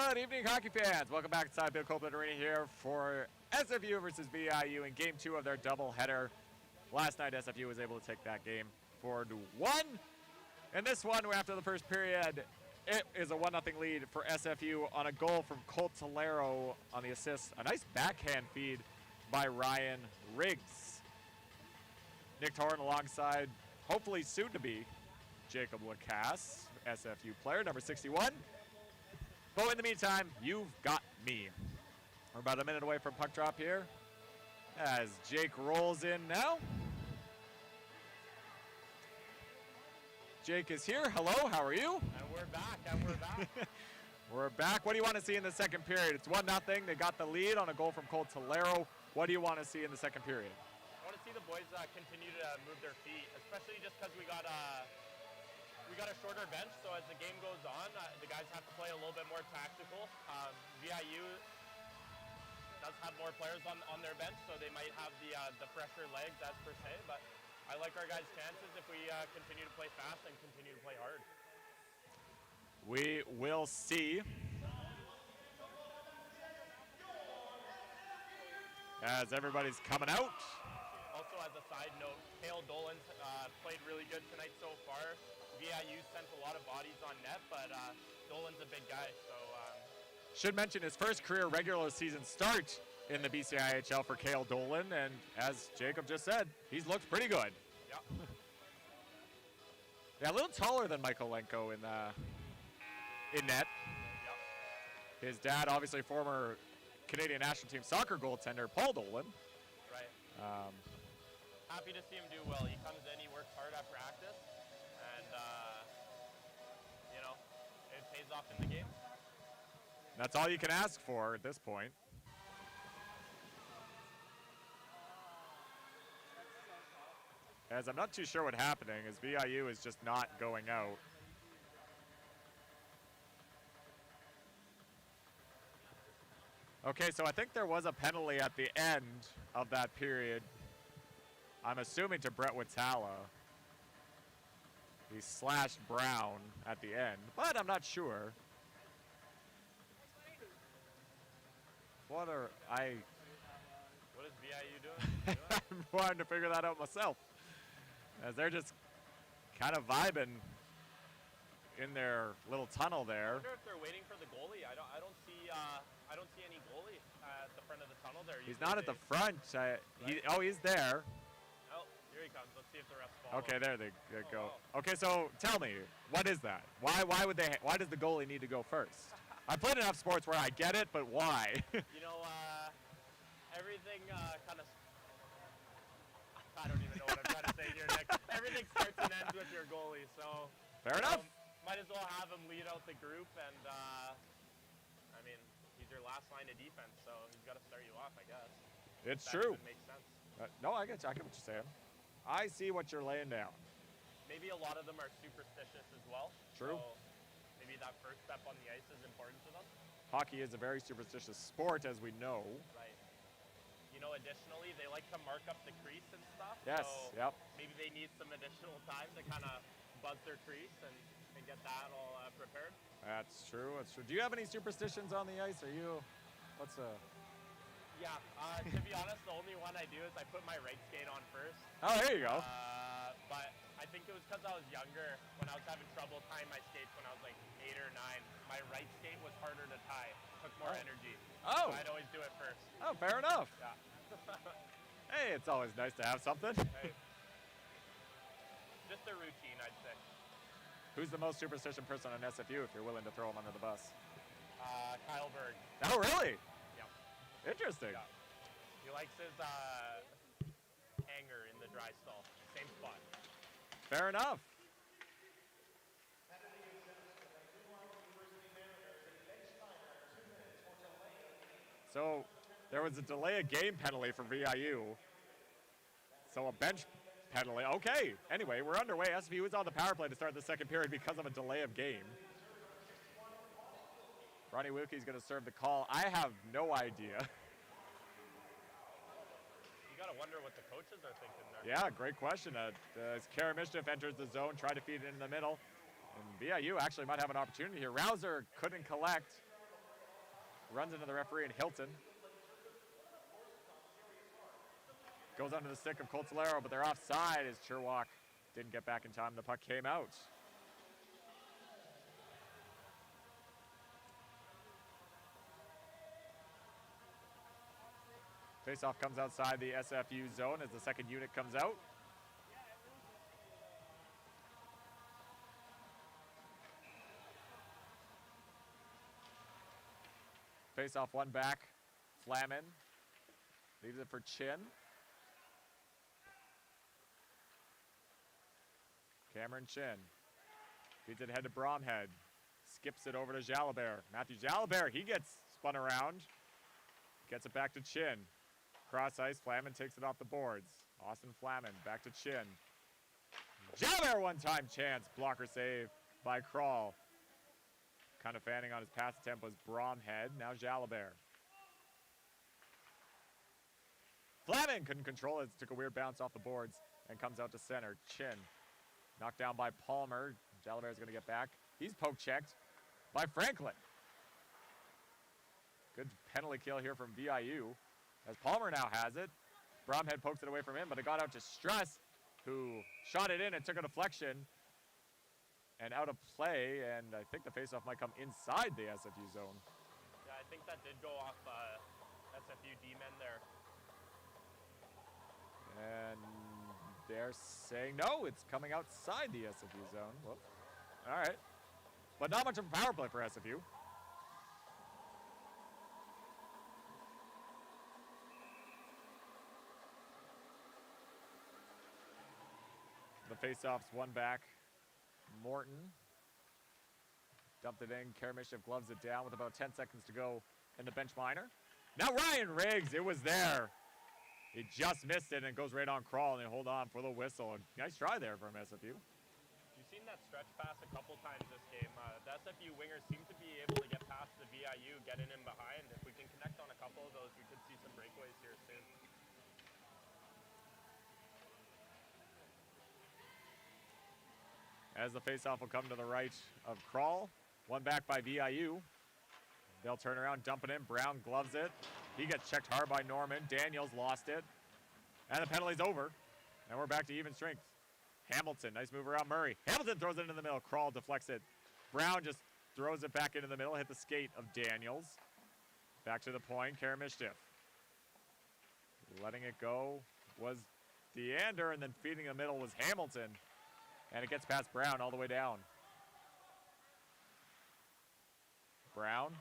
Good evening, hockey fans. Welcome back inside Bill Copeland Arena here for SFU versus VIU in Game 2 of their doubleheader. Last night, SFU was able to take that game 4-1. In this one, after the first period, it is a 1-0 lead for SFU on a goal from kʷikʷəĽ on the assist. A nice backhand feed by Ryan Riggs. Nick Torrin alongside, hopefully soon to be, Jacob Lacasse, SFU player, number 61. But in the meantime, you've got me. We're about a minute away from puck drop here as Jake rolls in now. Jake is here. Hello, how are you? And we're back, We're back. What do you want to see in the second period? It's 1-0. They got the lead on a goal from kʷikʷəḻ. What do you want to see in the second period? I want to see the boys continue to move their feet, especially just because we got a shorter bench, so as the game goes on, the guys have to play a little bit more tactical. VIU does have more players on their bench, so they might have the fresher legs as per se, but I like our guys' chances if we continue to play fast and continue to play hard. We will see. As everybody's coming out. Also, as a side note, Cale Dolan's played really good tonight so far. VIU sent a lot of bodies on net, but Dolan's a big guy, so... Should mention his first career regular season start in the BCIHL for Cale Dolan, and as Jacob just said, he's looked pretty good. Yeah. Yeah, a little taller than Michael Lenko in net. Yeah. His dad, obviously former Canadian national team soccer goaltender, Paul Dolan. Right. Happy to see him do well. He comes in, he works hard at practice, and, you know, it pays off in the game. That's all you can ask for at this point. As I'm not too sure what's happening, as VIU is just not going out. Okay, so I think there was a penalty at the end of that period. I'm assuming to ilwətaːł. He slashed Brown at the end, but I'm not sure. What is VIU doing? I'm wanting to figure that out myself. As they're just kind of vibing in their little tunnel there. I wonder if they're waiting for the goalie. I don't see any goalie at the front of the tunnel there. He's not at the front. He's there. Oh, here he comes. Let's see if the refs follow. Okay, there they go. Wow. Okay, so tell me, what is that? Why does the goalie need to go first? I played enough sports where I get it, but why? You know, everything kind of... I don't even know what I'm trying to say here, Nick. Everything starts and ends with your goalie, so... Fair enough. Might as well have him lead out the group, and, I mean, he's your last line of defense, so he's got to start you off, I guess. It's true. That makes sense. No, I get what you're saying. I see what you're laying down. Maybe a lot of them are superstitious as well. True. So maybe that first step on the ice is important to them. Hockey is a very superstitious sport, as we know. Right. You know, additionally, they like to mark up the crease and stuff. Yes, so yep. Maybe they need some additional time to kind of buzz their crease and get that all prepared. That's true, Do you have any superstitions on the ice? Yeah, to be honest, the only one I do is I put my right skate on first. Oh, there you go. But I think it was because I was younger when I was having trouble tying my skates when I was like 8 or 9. My right skate was harder to tie, took more energy. Oh. So I'd always do it first. Oh, fair enough. Yeah. Hey, it's always nice to have something. Hey. Just a routine, I'd say. Who's the most superstition person on SFU if you're willing to throw him under the bus? Kyle Berg. Oh, really? Yeah. Interesting. Yeah. He likes his hanger in the dry stall. Same spot. Fair enough. So there was a delay of game penalty for VIU. So a bench penalty. Okay. Anyway, we're underway. SFU is on the power play to start the second period because of a delay of game. Ronnie Wilkie's going to serve the call. I have no idea. You got to wonder what the coaches are thinking there. Yeah, great question. As Kara Mischief enters the zone, tried to feed it in the middle. And VIU actually might have an opportunity here. Rouser couldn't collect. runs into the referee, and Hilton goes under the stick of kʷikʷəန့, but they're offside as Cherwak didn't get back in time. The puck came out. Faceoff comes outside the SFU zone as the second unit comes out. Faceoff one back. Flamin leaves it for Chin. Cameron Chin feeds it ahead to Bromhead. Skips it over to Jalabert. Matthew Jalabert, he gets spun around. Gets it back to Chin. Cross ice, Flamin takes it off the boards. Austin Flamin back to Chin. Jalabert one-time chance. Blocker save by Krawl. Kind of fanning on his pass attempt was Bromhead. Now Jalabert. Flamin couldn't control it. Took a weird bounce off the boards and comes out to center. Chin knocked down by Palmer. Jalabert's going to get back. He's poke checked by Franklin. Good penalty kill here from VIU as Palmer now has it. Bromhead pokes it away from him, but it got out to Struss, who shot it in and took a deflection and out of play, and I think the faceoff might come inside the SFU zone. Yeah, I think that did go off SFU D-men there. And they're saying, no, it's coming outside the SFU zone. Whoop. All right. But not much of a power play for SFU. The faceoff's one back. Morton dumped it in. Karamishnev gloves it down with about 10 seconds to go in the bench minor. Now Ryan Riggs, it was there. He just missed it and goes right on Krawl, and they hold on for the whistle. Nice try there from SFU. You've seen that stretch pass a couple times this game. The SFU wingers seem to be able to get past the VIU, getting in behind. If we can connect on a couple of those, we could see some breakaways here soon. As the faceoff will come to the right of Krawl. One back by VIU. They'll turn around, dump it in. Brown gloves it. He gets checked hard by Norman. Daniels lost it. And the penalty's over. And we're back to even strength. Hamilton, nice move around Murray. Hamilton throws it into the middle. Krawl deflects it. Brown just throws it back into the middle. Hit the skate of Daniels. Back to the point, Karamishnev. Letting it go was Deander, and then feeding the middle was Hamilton. And it gets past Brown all the way down. Brown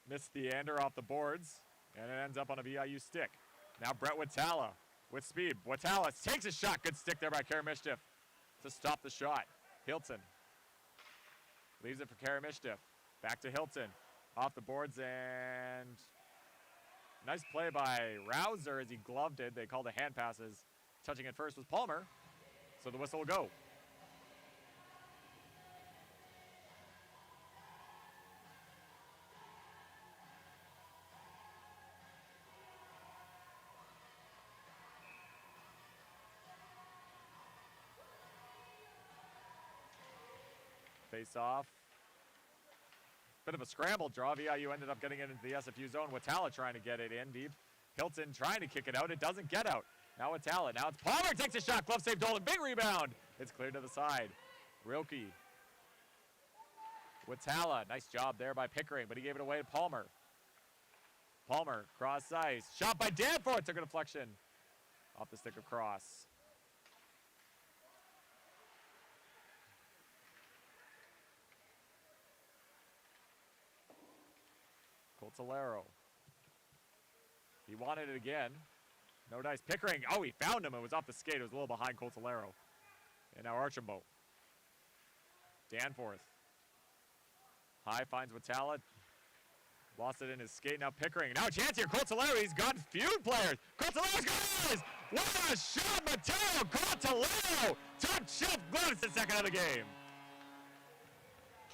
missed Theander off the boards, and it ends up on a VIU stick. Now Brett Watala with speed. Watala takes a shot. Good stick there by Karamishnev to stop the shot. Hilton leaves it for Karamishnev. Back to Hilton. Off the boards, and nice play by Rouser as he gloved it. They called the hand passes. Touching it first was Palmer. So the whistle will go. Face off. Bit of a scramble draw. VIU ended up getting it into the SFU zone. Watala trying to get it in deep. Hilton trying to kick it out. It doesn't get out. Now Watala. Now it's Palmer takes a shot. Glove save Dolan. Big rebound. It's cleared to the side. Rilke. Watala. Nice job there by Pickering, but he gave it away to Palmer. Palmer. Cross ice. Shot by Danforth. Took a deflection off the stick of Cross. Coltolero. He wanted it again. No dice. Pickering. Oh, he found him. It was off the skate. It was a little behind Coltolero. And now Archambault. Danforth. High finds Watala. Lost it in his skate. Now Pickering. Now a chance here. Coltolero. He's got feud players. Coltolero's got it. What a shot. Mateo Coltolero. Top shelf gloves the second of the game.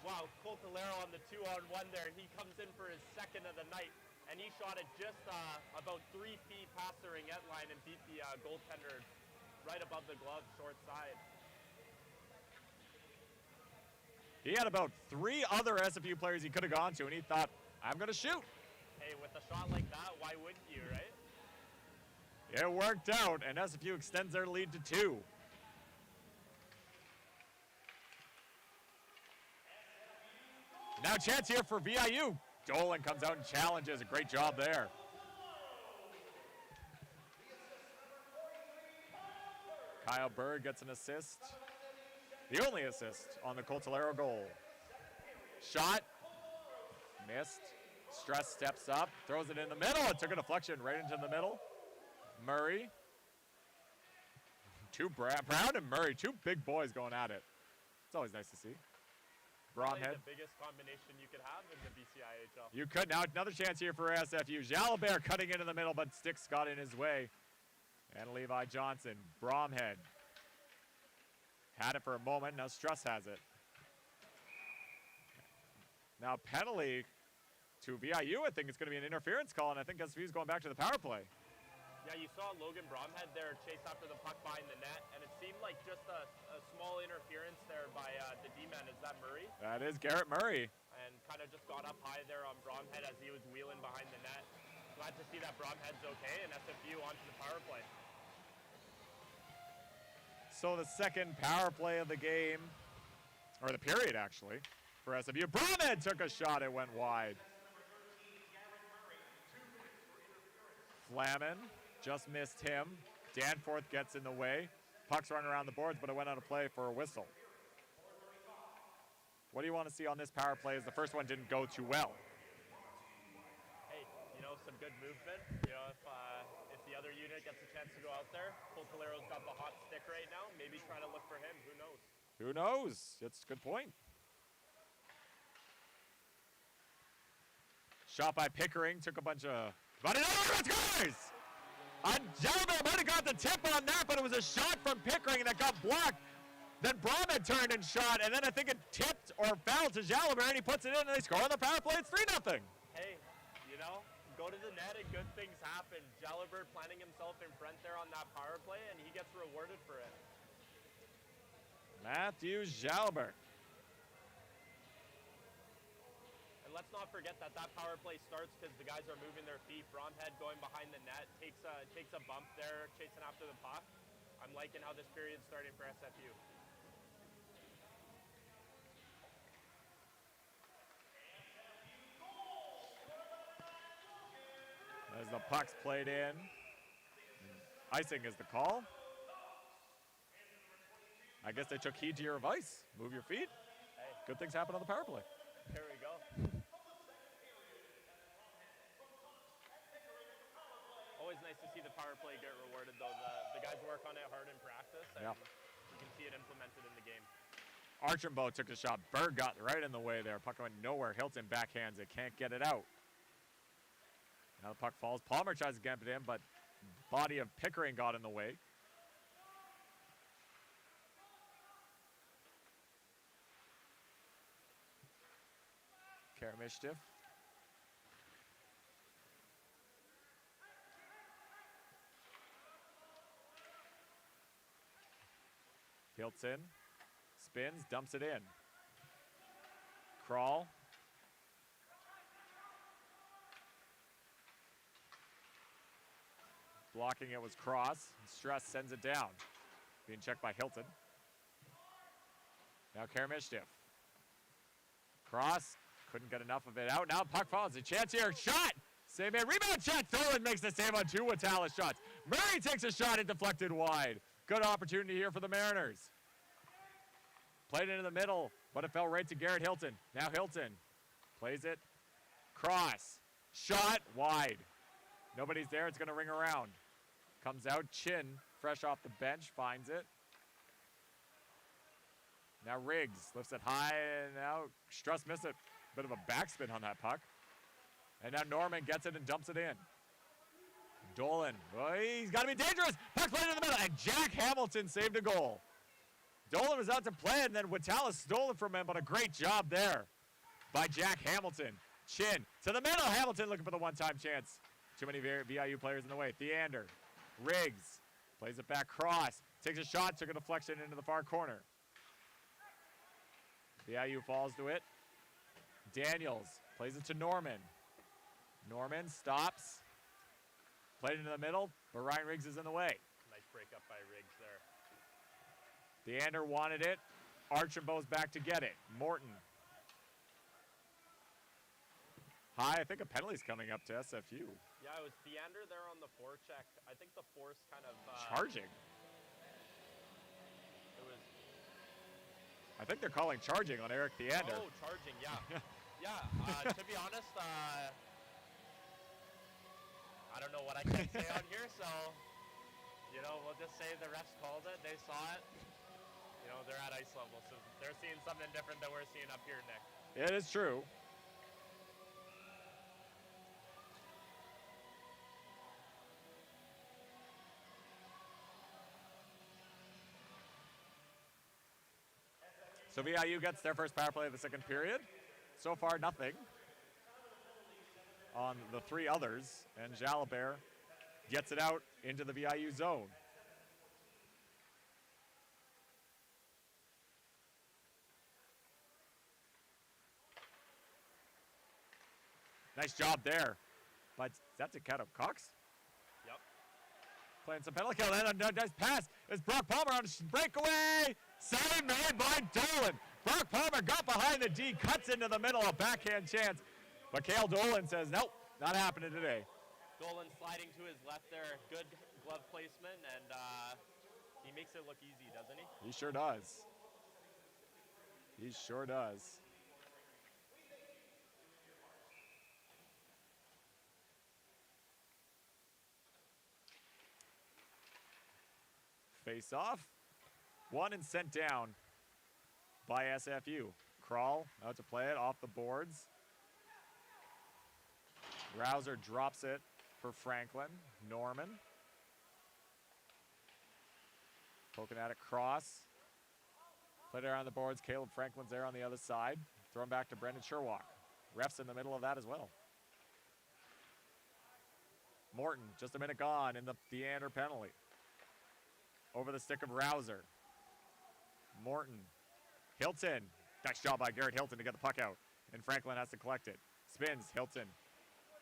Wow, Coltolero on the 2-on-1 there. He comes in for his second of the night, and he shot it just about 3 feet past the ringette line and beat the goaltender right above the glove, short side. He had about 3 other SFU players he could have gone to, and he thought, I'm going to shoot. Hey, with a shot like that, why wouldn't you, right? It worked out, and SFU extends their lead to 2. Now chance here for VIU. Dolan comes out and challenges. A great job there. Kyle Berg gets an assist. The only assist on the Coltolero goal. Shot. Missed. Stress steps up. Throws it in the middle. It took a deflection right into the middle. Murray. Brown and Murray, 2 big boys going at it. It's always nice to see. Bromhead. The biggest combination you could have in the BCIHL. You could. Now another chance here for SFU. Jalabert cutting into the middle, but Sticks got in his way. And Levi Johnson. Bromhead. Had it for a moment. Now Struss has it. Now penalty to VIU. I think it's going to be an interference call, and I think SFU is going back to the power play. Yeah, you saw Logan Bromhead there chase after the puck behind the net, and it seemed like just a small interference there by the D-man. Is that Murray? That is Garrett Murray. And kind of just got up high there on Bromhead as he was wheeling behind the net. Glad to see that Bromhead's okay, and SFU onto the power play. So the second power play of the game, or the period actually, for SFU. Bromhead took a shot, it went wide. Flamin just missed him. Danforth gets in the way. Puck's running around the boards, but it went out of play for a whistle. What do you want to see on this power play as the first one didn't go too well? Hey, you know, some good movement. You know, if the other unit gets a chance to go out there, Coltolero's got the hot stick right now. Maybe try to look for him. Who knows? Who knows? It's a good point. Shot by Pickering. Took a bunch of... But another scores! Jalabert might have got the tip on that, but it was a shot from Pickering that got blocked. Then Bromhead turned and shot, and then I think it tipped or fouled to Jalabert, and he puts it in, and they score on the power play. It's 3-0. Hey, you know, go to the net and good things happen. Jalabert planting himself in front there on that power play, and he gets rewarded for it. Matthew Jalabert. And let's not forget that power play starts because the guys are moving their feet. Bromhead going behind the net, takes a bump there, chasing after the puck. I'm liking how this period's starting for SFU. As the puck's played in, icing is the call. I guess they took heed to your advice. Move your feet. Hey. Good things happen on the power play. There we go. Always nice to see the power play get rewarded, though. The guys work on it hard in practice, and you can see it implemented in the game. Archambault took the shot. Berg got right in the way there. Puck went nowhere. Hilton backhands it. Can't get it out. Now the puck falls. Palmer tries to get it in, but body of Pickering got in the way. Karamishtif. Hilton spins, dumps it in. Crawl. Blocking it was Cross. Struss sends it down. Being checked by Hilton. Now Karamishtif. Cross. Couldn't get enough of it out. Now puck falls. A chance here. Shot! Save man. Rebound shot. Tholen makes the save on 2 Watalis shots. Murray takes a shot and deflected wide. Good opportunity here for the Mariners. Played into the middle, but it fell right to Garrett Hilton. Now Hilton plays it. Cross. Shot wide. Nobody's there. It's going to ring around. Comes out. Chin, fresh off the bench, finds it. Now Riggs lifts it high, and now Struss missed it. Bit of a backspin on that puck. And now Norman gets it and dumps it in. Dolan, oh, he's got to be dangerous. Puck played in the middle, and Jack Hamilton saved a goal. Dolan was out to play, and then Watalis stole it from him, but a great job there by Jack Hamilton. Chin to the middle. Hamilton looking for the one-time chance. Too many VIU players in the way. Theander, Riggs, plays it back. Cross, takes a shot, took a deflection into the far corner. VIU falls to it. Daniels plays it to Norman. Norman stops. Played into the middle, but Ryan Riggs is in the way. Nice break up by Riggs there. Deander wanted it. Archambault's back to get it. Morton. High, I think a penalty's coming up to SFU. Yeah, it was Deander there on the forecheck. I think the force kind of... Charging. It was... I think they're calling charging on Eric Deander. Oh, charging, yeah. Yeah, to be honest, I don't know what I can say on here, so, you know, we'll just say the refs called it, they saw it. You know, they're at ice level, so they're seeing something different than we're seeing up here, Nick. It is true. So VIU gets their first power play of the second period. So far, nothing on the three others, and Jalabert gets it out into the VIU zone. Nice job there. But that's a cut of Cox. Yep. Playing some penalty kill. And a nice pass. It's Brock Palmer on a breakaway. Save made by Dolan. Brock Palmer got behind the D, cuts into the middle, a backhand chance. But Cale Dolan says, nope, not happening today. Dolan sliding to his left there. Good glove placement, and he makes it look easy, doesn't he? He sure does. He sure does. Face off. Won and sent down by SFU. Crawl out to play it off the boards. Rouser drops it for Franklin. Norman. Poking at it, cross. Played it around the boards. Caleb Franklin's there on the other side. Thrown back to Brendan Sherwalk. Ref's in the middle of that as well. Morton, just a minute gone in the Deander penalty. Over the stick of Rouser. Morton. Hilton. Nice job by Garrett Hilton to get the puck out. And Franklin has to collect it. Spins. Hilton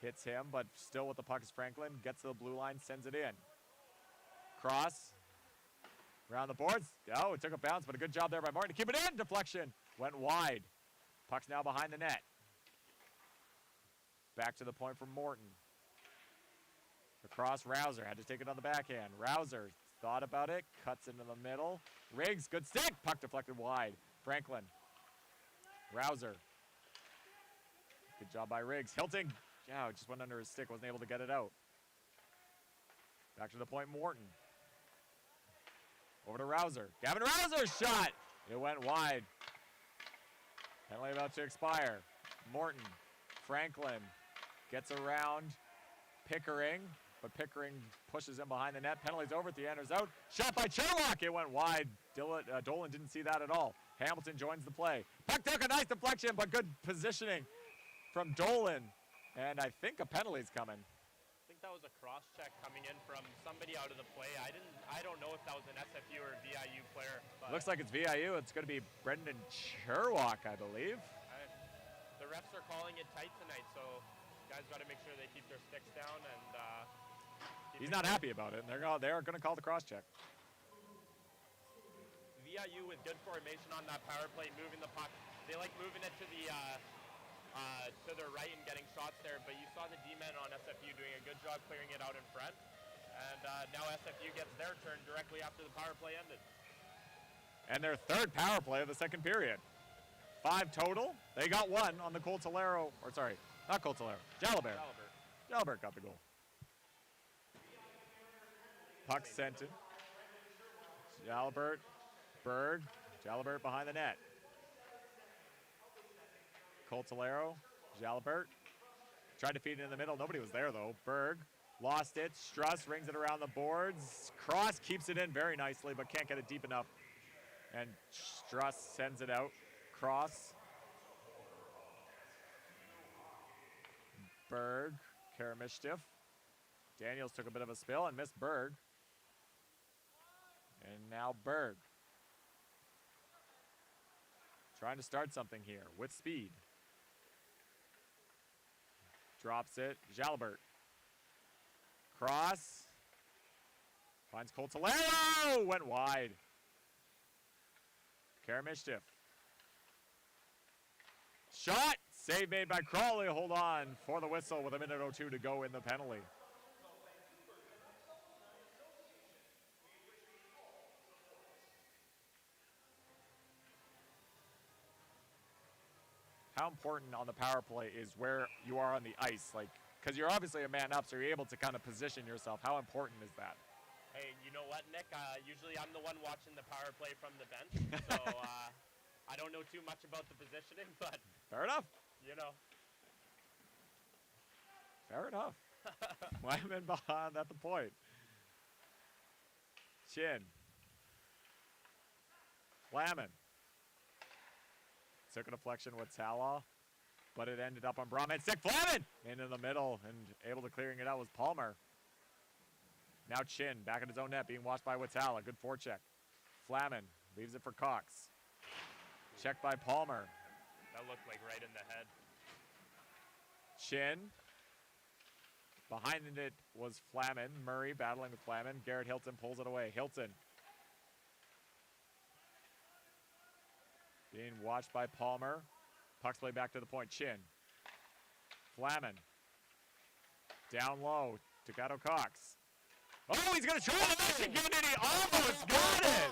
hits him, but still with the puck is Franklin. Gets to the blue line, sends it in. Cross. Around the boards. Oh, it took a bounce, but a good job there by Morton to keep it in. Deflection. Went wide. Puck's now behind the net. Back to the point for Morton. Across Rouser. Had to take it on the backhand. Rouser thought about it. Cuts into the middle. Riggs, good stick. Puck deflected wide. Franklin. Rouser. Good job by Riggs. Hilton, yeah, just went under his stick. Wasn't able to get it out. Back to the point, Morton. Over to Rouser. Gavin Rouser's shot. It went wide. Penalty about to expire. Morton. Franklin gets around Pickering, but Pickering pushes him behind the net. Penalty's over. Deander's out. Shot by Sherlock. It went wide. Dolan didn't see that at all. Hamilton joins the play. Puck took a nice deflection, but good positioning from Dolan. And I think a penalty's coming. I think that was a cross check coming in from somebody out of the play. I don't know if that was an SFU or a VIU player. Looks like it's VIU. It's going to be Brendan Sherlock, I believe. The refs are calling it tight tonight, so guys got to make sure they keep their sticks down. And he's not happy about it. And they're going to call the cross check. VIU with good formation on that power play, moving the puck. They like moving it to their right and getting shots there, but you saw the D-men on SFU doing a good job clearing it out in front. And now SFU gets their turn directly after the power play ended. And their third power play of the second period. 5 total. They got one on the Coltolero, or sorry, not Coltolero, Jalabert. Jalabert got the goal. Puck sent in. Jalabert, Berg, Jalabert behind the net. Coltolero, Jalabert. Tried to feed it in the middle. Nobody was there, though. Berg lost it. Struss rings it around the boards. Cross keeps it in very nicely, but can't get it deep enough. And Struss sends it out. Cross. Berg, Karamishtif. Daniels took a bit of a spill and missed Berg. And now Berg. trying to start something here with speed. Drops it. Jalbert. Cross. Finds kʷikʷəĽ. Went wide. Karamishtif. Shot. Save made by Crawley. Hold on for the whistle with 1:02 to go in the penalty. How important on the power play is where you are on the ice? Like, because you're obviously a man up, so you're able to kind of position yourself. How important is that? Hey, you know what, Nick? Usually I'm the one watching the power play from the bench, so I don't know too much about the positioning, but... Fair enough. You know. Fair enough. Lyman behind at the point. Chin. Flamin. Took a deflection with Tala, but it ended up on Brahman. Stick Flamin into the middle, and able to clearing it out was Palmer. Now Chin back in his own net, being watched by Watala. Good forecheck. Flamin leaves it for Cox. Checked by Palmer. That looked like right in the head. Chin. Behind it was Flamin. Murray battling with Flamin. Garrett Hilton pulls it away. Hilton. Being watched by Palmer. Puck's play back to the point. Chin. Flamin. Down low. Takato Cox. Oh, he's going to try the Michigan, and he almost got it!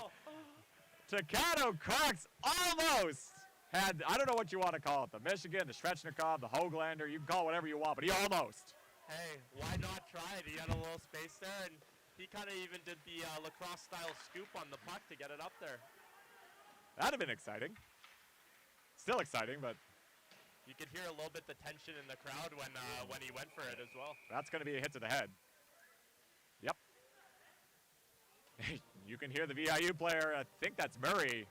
Takato Cox almost had, I don't know what you want to call it, the Michigan, the Svechnikov, the Hoglander, you can call it whatever you want, but he almost. Hey, why not try it? He had a little space there, and he kind of even did the lacrosse-style scoop on the puck to get it up there. That'd have been exciting. Still exciting, but... You could hear a little bit the tension in the crowd when he went for it as well. That's going to be a hit to the head. Yep. You can hear the VIU player, I think that's Murray,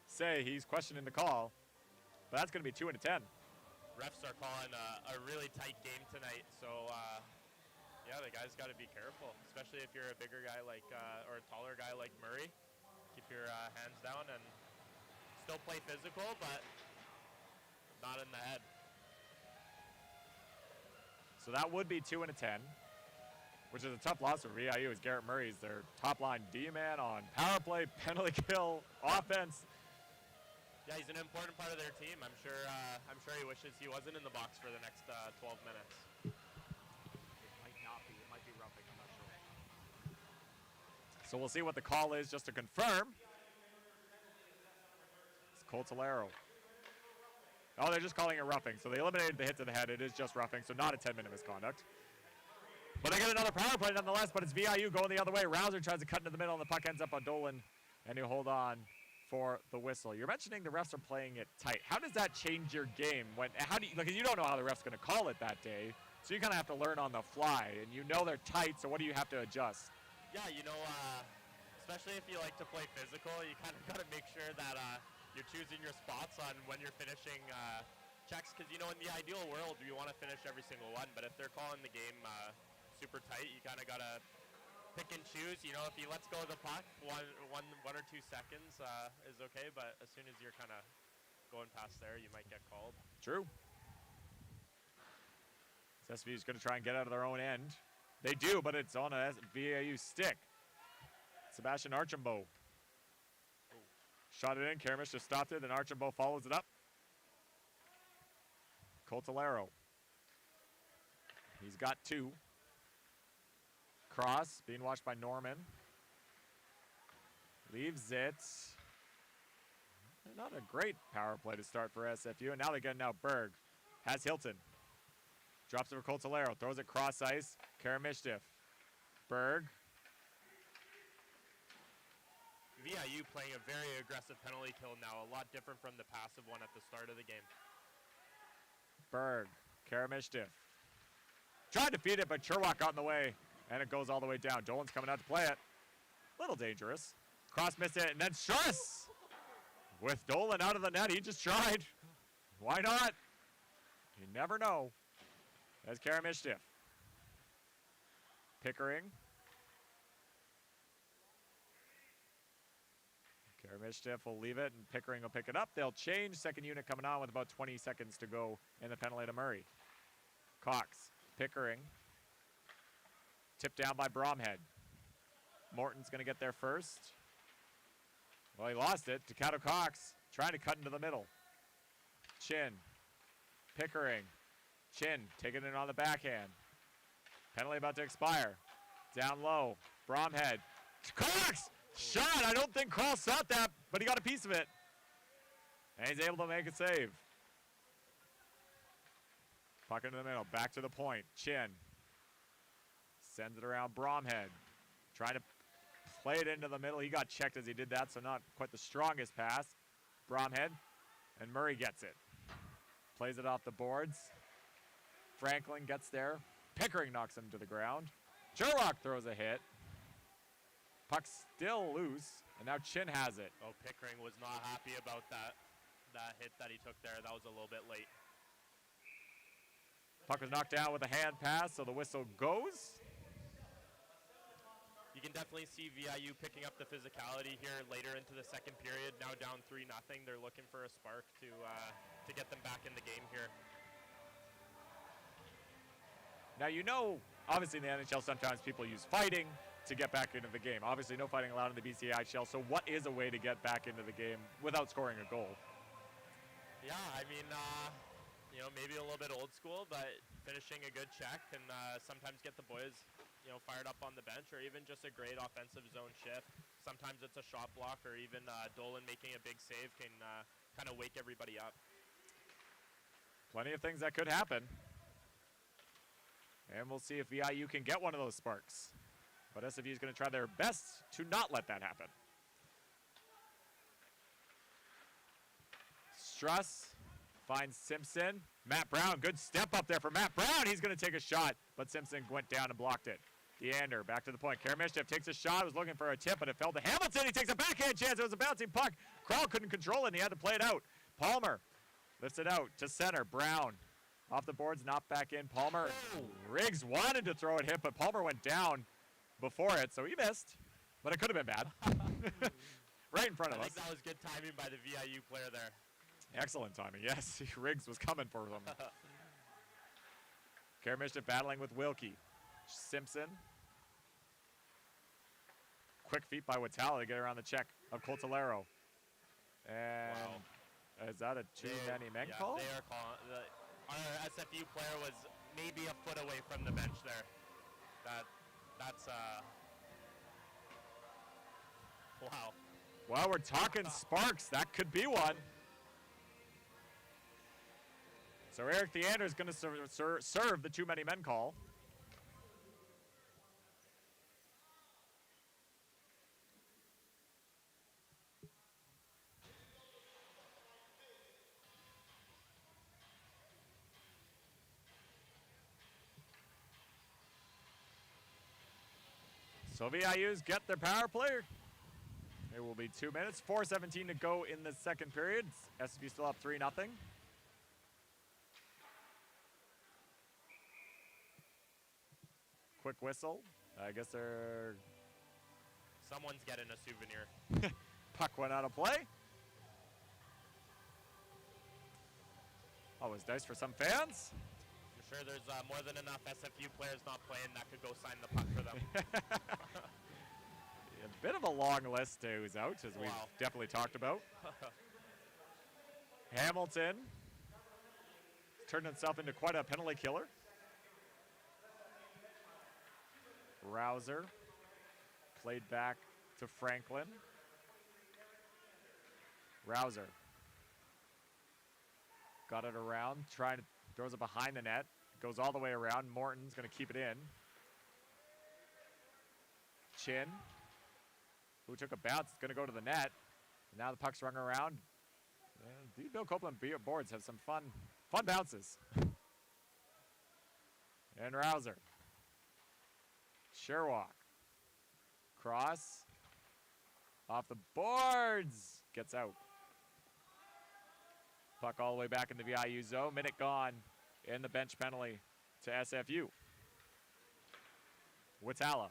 say he's questioning the call. But that's going to be 2 and a 10. Refs are calling a really tight game tonight, so yeah, the guys got to be careful, especially if you're a bigger guy like, or a taller guy like Murray. Keep your hands down and still play physical, but not in the head. So that would be 2 and a 10, which is a tough loss for VIU, as Garrett Murray's their top-line D-man on power play, penalty kill, offense. Yeah, he's an important part of their team. I'm sure he wishes he wasn't in the box for the next 12 minutes. It might not be. It might be roughing. I'm not sure. So we'll see what the call is just to confirm. It's kʷikʷəĽ. Oh, they're just calling it roughing. So they eliminated the hit to the head. It is just roughing, so not a 10-minute misconduct. But they get another power play nonetheless, but it's VIU going the other way. Rouser tries to cut into the middle, and the puck ends up on Dolan, and he'll hold on for the whistle. You're mentioning the refs are playing it tight. How does that change your game? Because you don't know how the ref's going to call it that day, so you kind of have to learn on the fly, and you know they're tight, so what do you have to adjust? Yeah, you know, especially if you like to play physical, you kind of got to make sure that you're choosing your spots on when you're finishing checks, because, you know, in the ideal world, you want to finish every single one, but if they're calling the game super tight, you kind of got to pick and choose. You know, if he lets go of the puck, one or 2 seconds is okay, but as soon as you're kind of going past there, you might get called. True. SFU is going to try and get out of their own end. They do, but it's on a VIU stick. Sebastian Archambault shot it in. Karamish just stopped it, and Archambault follows it up. kʷikʷəĽ. He's got 2. Cross, being watched by Norman. Leaves it. Not a great power play to start for SFU. And now they get Berg. Has Hilton. Drops it for kʷikʷəḻ. Throws it cross ice. Karamishtif. Berg. VIU playing a very aggressive penalty kill now. A lot different from the passive one at the start of the game. Berg. Karamishtif. Tried to feed it, but Cherwak got in the way. And it goes all the way down. Dolan's coming out to play it. A little dangerous. Cross missed it, and then Schuss! With Dolan out of the net, he just tried. Why not? You never know. There's Karamishtif. Pickering. Kermishtiff will leave it, and Pickering will pick it up. They'll change. Second unit coming on with about 20 seconds to go in the penalty to Murray. Cox, Pickering. Tipped down by Bromhead. Morton's going to get there first. Well, he lost it. Takato Cox trying to cut into the middle. Chin. Pickering. Chin taking it on the backhand. Penalty about to expire. Down low. Bromhead. Cox! Shot! I don't think Carl saw that, but he got a piece of it. And he's able to make a save. Puck into the middle. Back to the point. Chin. Sends it around Bromhead. Trying to play it into the middle. He got checked as he did that, so not quite the strongest pass. Bromhead. And Murray gets it. Plays it off the boards. Franklin gets there. Pickering knocks him to the ground. Sherlock throws a hit. Puck's still loose, and now Chin has it. Oh, Pickering was not happy about that hit that he took there. That was a little bit late. Puck was knocked down with a hand pass, so the whistle goes. You can definitely see VIU picking up the physicality here later into the second period. Now down 3-0. They're looking for a spark to get them back in the game here. Now, you know, obviously in the NHL sometimes people use fighting to get back into the game. Obviously no fighting allowed in the BCIHL, so what is a way to get back into the game without scoring a goal? Yeah, I mean, you know, maybe a little bit old school, but finishing a good check and sometimes get the boys, you know, fired up on the bench, or even just a great offensive zone shift. Sometimes it's a shot block, or even Dolan making a big save can kind of wake everybody up. Plenty of things that could happen. And we'll see if VIU can get one of those sparks. But SFU is going to try their best to not let that happen. Struss finds Simpson. Matt Brown, good step up there for Matt Brown. He's going to take a shot, but Simpson went down and blocked it. Deander back to the point. Karamishnev takes a shot. Was looking for a tip, but it fell to Hamilton. He takes a backhand chance. It was a bouncing puck. Krall couldn't control it, and he had to play it out. Palmer lifts it out to center. Brown off the boards, not back in. Palmer. Riggs wanted to throw it, hit, but Palmer went down before it, so he missed. But it could have been bad. Right in front of us. I think that was good timing by the VIU player there. Excellent timing, yes. Riggs was coming for them. Karamishnev battling with Wilkie. Simpson. Quick feet by kʷikʷəḻ to get around the check of Coltolero. And wow. Is that a too-many men call? They are calling. Our SFU player was maybe a foot away from the bench there. That's wow. Well, we're talking sparks. That could be one. So Eric Theander is going to serve the too-many-men call. So VIUs get their power play. It will be 2 minutes, 4:17 to go in the second period. SFU still up 3-0. Quick whistle. I guess they're... Someone's getting a souvenir. Puck went out of play. Always nice for some fans. I'm sure there's more than enough SFU players not playing that could go sign the puck for them. A bit of a long list who's out, as we've definitely talked about. Hamilton turned himself into quite a penalty killer. Rouser played back to Franklin. Rouser got it around, throws it behind the net, goes all the way around. Morton's going to keep it in. Chin, who took a bounce, is going to go to the net. Now the puck's rung around. The Bill Copeland boards have some fun bounces. And Rouser. Sherlock. Cross. Off the boards. Gets out. Puck all the way back in the VIU zone. Minute gone in the bench penalty to SFU. kʷikʷəḻ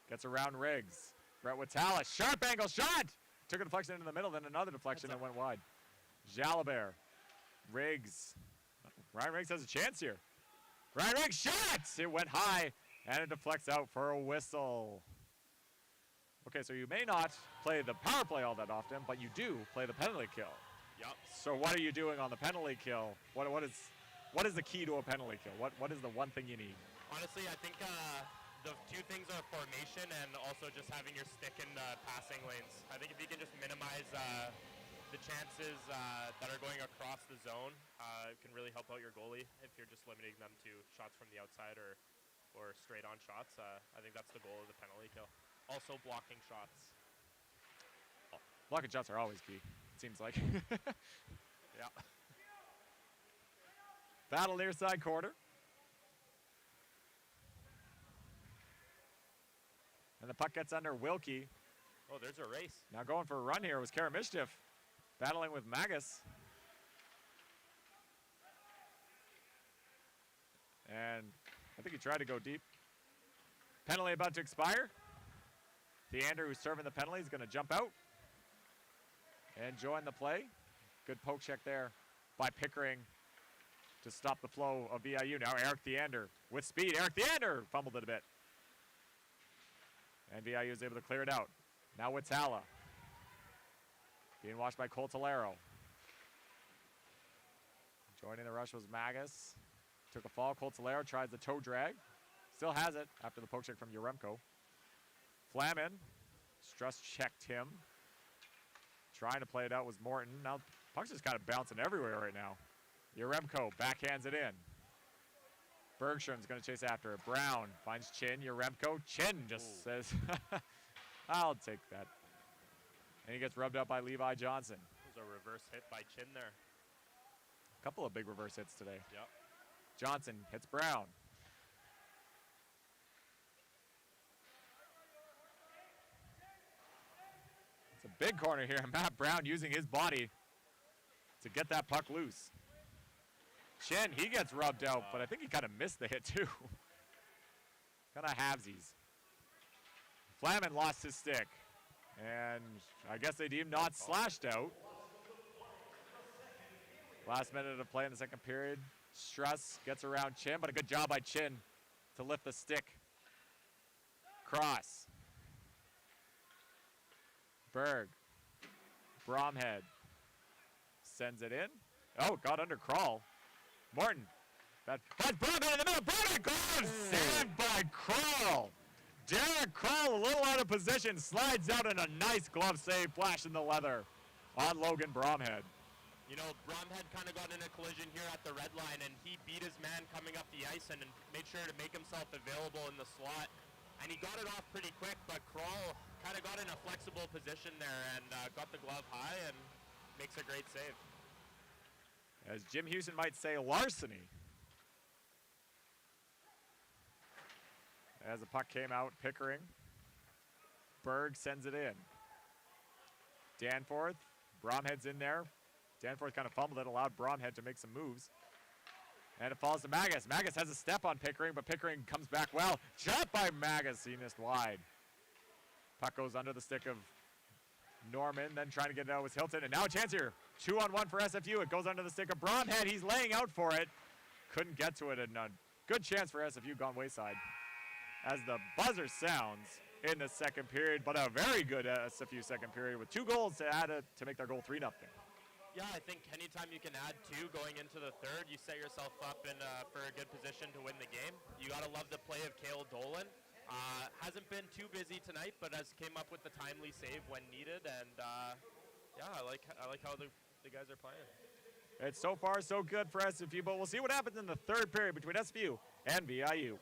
gets around Riggs. kʷikʷəĽ, sharp angle shot! Took a deflection into the middle, then another deflection and went wide. Jalabert, Riggs. Ryan Riggs has a chance here. Ryan Riggs shots! It went high, and it deflects out for a whistle. Okay, so you may not play the power play all that often, but you do play the penalty kill. Yep. So what are you doing on the penalty kill? What is the key to a penalty kill? What is the one thing you need? Honestly, I think the two things are formation and also just having your stick in the passing lanes. I think if you can just minimize the chances that are going across the zone, it can really help out your goalie if you're just limiting them to shots from the outside or straight on shots. I think that's the goal of the penalty kill. Also blocking shots. Blocking shots are always key, it seems like. Yeah. Battle near side corner. And the puck gets under Wilkie. Oh, there's a race. Now going for a run here was Karamishchev, battling with Magus. And I think he tried to go deep. Penalty about to expire. Theander, who's serving the penalty, is going to jump out and join the play. Good poke check there by Pickering to stop the flow of VIU. Now Eric Theander with speed. Eric Theander fumbled it a bit. And VIU is able to clear it out. Now kʷikʷəĽ. Being watched by Coltolero. Joining the rush was Magus. Took a fall. Coltolero tries the toe drag. Still has it after the poke check from Yaremko. Flamin. Struss checked him. Trying to play it out was Morton. Now puck's just kind of bouncing everywhere right now. Yaremko backhands it in. Bergstrom's going to chase after it. Brown finds Chin. Yaremko. Chin just says, I'll take that. And he gets rubbed up by Levi Johnson. There's a reverse hit by Chin there. A couple of big reverse hits today. Yep. Johnson hits Brown. It's a big corner here. Matt Brown using his body to get that puck loose. Chin, he gets rubbed out, but I think he kind of missed the hit too. Kind of halvesies. Flamin lost his stick. And I guess they deemed not slashed out. Last minute of play in the second period. Struss gets around Chin, but a good job by Chin to lift the stick. Cross. Berg. Bromhead. Sends it in. Oh, got under Crawl. Morton. That finds Bromhead in the middle. Bromhead goes! Saved by Crawl. Derek Crawl, a little out of position, slides out in a nice glove save, flashing the leather on Logan Bromhead. You know, Bromhead kind of got in a collision here at the red line, and he beat his man coming up the ice and made sure to make himself available in the slot. And he got it off pretty quick, but Crawl kind of got in a flexible position there and got the glove high and makes a great save. As Jim Houston might say, larceny. As the puck came out, Pickering. Berg sends it in. Danforth, Bromhead's in there. Danforth kind of fumbled it, allowed Bromhead to make some moves. And it falls to Magus. Magus has a step on Pickering, but Pickering comes back well. Shot by Magus, he missed wide. Puck goes under the stick of Norman, then trying to get it out was Hilton. And now a chance here. 2-on-1 for SFU. It goes under the stick of Bromhead. He's laying out for it. Couldn't get to it, and a good chance for SFU gone wayside. As the buzzer sounds in the second period, but a very good SFU second period with 2 goals to add it to make their goal 3-0. Yeah, I think anytime you can add 2 going into the third, you set yourself up for a good position to win the game. You got to love the play of Cale Dolan. Hasn't been too busy tonight, but has came up with the timely save when needed. And yeah, I like how the guys are playing. It's so far so good for SFU, but we'll see what happens in the third period between SFU and VIU.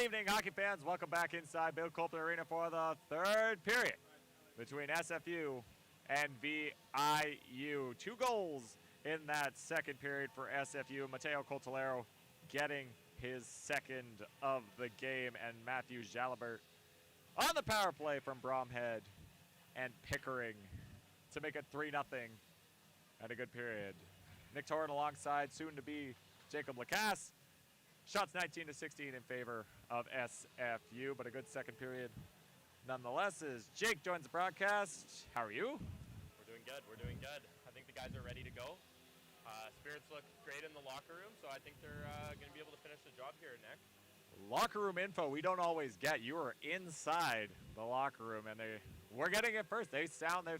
evening, hockey fans. Welcome back inside Bill Copeland Arena for the third period between SFU and VIU. 2 goals in that second period for SFU. Mateo Coltolero getting his second of the game, and Matthew Jalabert on the power play from Bromhead and Pickering to make it 3-0 at a good period. Nick Torrin alongside soon-to-be Jacob Lacasse. Shots 19-16 in favor of SFU, but a good second period nonetheless as Jake joins the broadcast. How are you? We're doing good. We're doing good. I think the guys are ready to go. Spirits look great in the locker room, so I think they're going to be able to finish the job here, Nick. Locker room info we don't always get. You are inside the locker room, and we're getting it first. They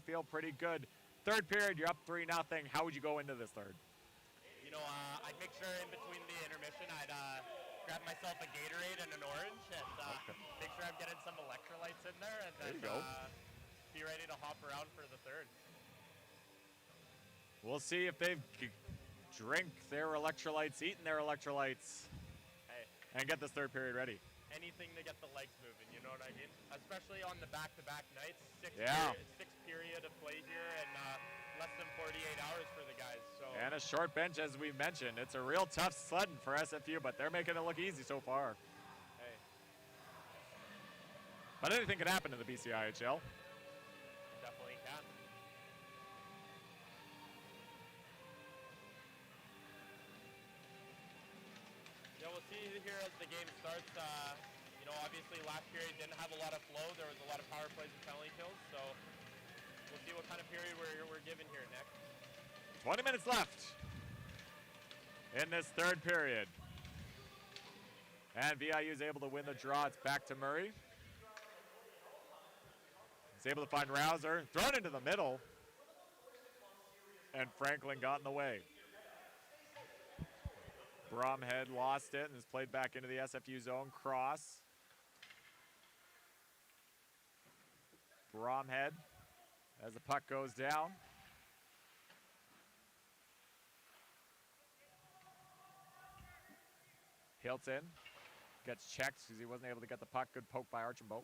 feel pretty good. Third period, you're up 3-0. How would you go into this third? You know, I'd make sure in between the intermission I'd grab myself a Gatorade and an orange and make sure I'm getting some electrolytes in there, and then be ready to hop around for the third. We'll see if they've drink their electrolytes, eaten their electrolytes, and get this third period ready. Anything to get the legs moving, you know what I mean? Especially on the back-to-back nights. Six period of play here and less than 48 hours for the guys. So. And a short bench, as we mentioned. It's a real tough sledding for SFU, but they're making it look easy so far. Hey. But anything can happen in the BCIHL. Definitely can. Yeah, we'll see here as the game starts. You know, obviously last period didn't have a lot of flow. There was a lot of power plays and penalty kills. So we'll see what kind of period we're given here, Nick. 20 minutes left in this third period. And VIU is able to win the draw. It's back to Murray. He's able to find Rouser. Thrown into the middle. And Franklin got in the way. Bromhead lost it and is played back into the SFU zone. Cross. Bromhead as the puck goes down. Hilton gets checked because he wasn't able to get the puck. Good poke by Archambault.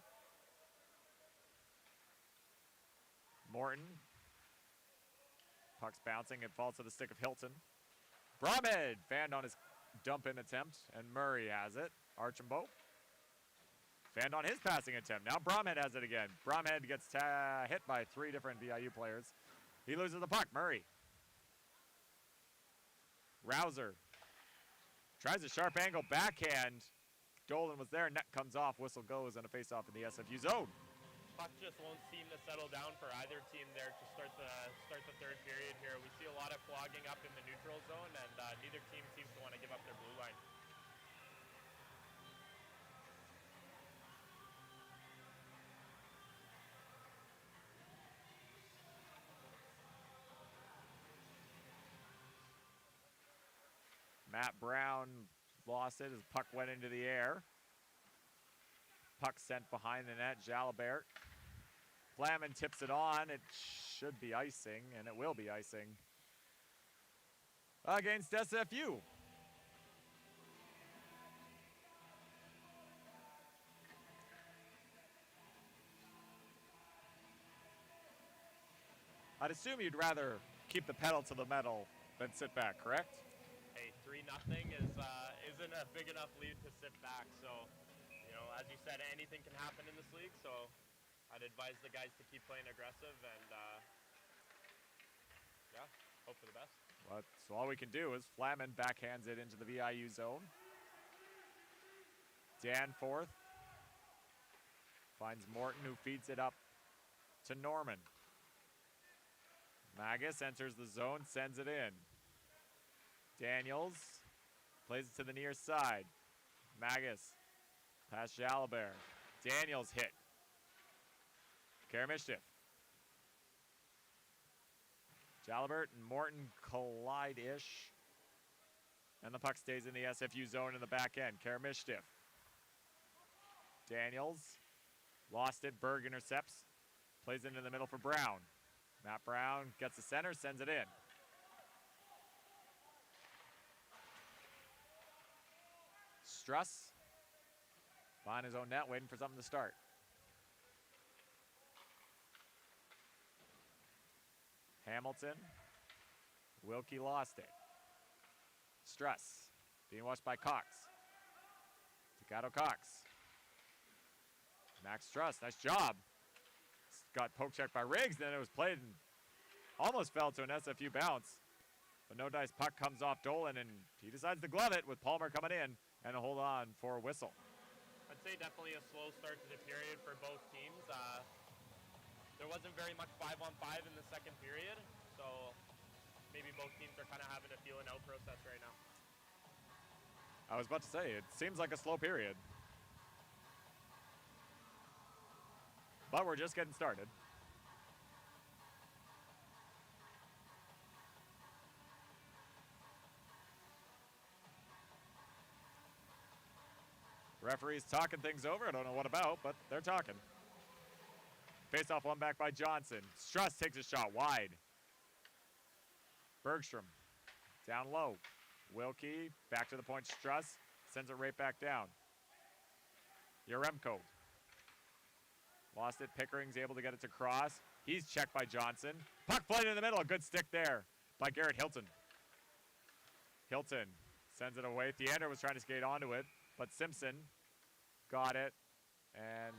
Morton. Puck's bouncing. It falls to the stick of Hilton. Bromhead fanned on his dump-in attempt, and Murray has it. Archambault fanned on his passing attempt. Now Bromhead has it again. Bromhead gets hit by 3 different VIU players. He loses the puck. Murray. Rouser tries a sharp angle backhand. Dolan was there. Net comes off. Whistle goes, and a face-off in the SFU zone. Puck just won't seem to settle down for either team there to start the third period here. We see a lot of clogging up in the neutral zone, and neither team seems to want to give up their blue line. Matt Brown lost it as puck went into the air. Puck sent behind the net. Jalabert. Flamin tips it on. It should be icing, and it will be icing against SFU. I'd assume you'd rather keep the pedal to the metal than sit back, correct? Hey, 3-0 isn't a big enough lead to sit back, so you know, as you said, anything can happen in this league, so I'd advise the guys to keep playing aggressive and, yeah, hope for the best. Well, so all we can do is Flamin backhands it into the VIU zone. Danforth finds Morton, who feeds it up to Norman. Magus enters the zone, sends it in. Daniels plays it to the near side. Magus. Past Jalabert. Daniels hit. Karamishtif. Jalabert and Morton collide-ish. And the puck stays in the SFU zone in the back end. Karamishtif. Daniels. Lost it. Berg intercepts. Plays into the middle for Brown. Matt Brown gets the center, sends it in. Struss Behind his own net, waiting for something to start. Hamilton. Wilkie lost it. Struss. Being watched by Cox. Staccato Cox. Max Struss, nice job. Got poke checked by Riggs, then it was played and almost fell to an SFU bounce. But no dice, puck comes off Dolan, and he decides to glove it with Palmer coming in and a hold on for a whistle. I'd say definitely a slow start to the period for both teams. There wasn't very much 5-on-5 in the second period, so maybe both teams are kind of having a feeling out process right now. I was about to say, it seems like a slow period. But we're just getting started. Referee's talking things over. I don't know what about, but they're talking. Face-off one back by Johnson. Struss takes a shot wide. Bergstrom down low. Wilkie back to the point. Struss sends it right back down. Yaremko lost it. Pickering's able to get it to Cross. He's checked by Johnson. Puck played in the middle. A good stick there by Garrett Hilton. Hilton sends it away. Theander was trying to skate onto it, but Simpson got it. And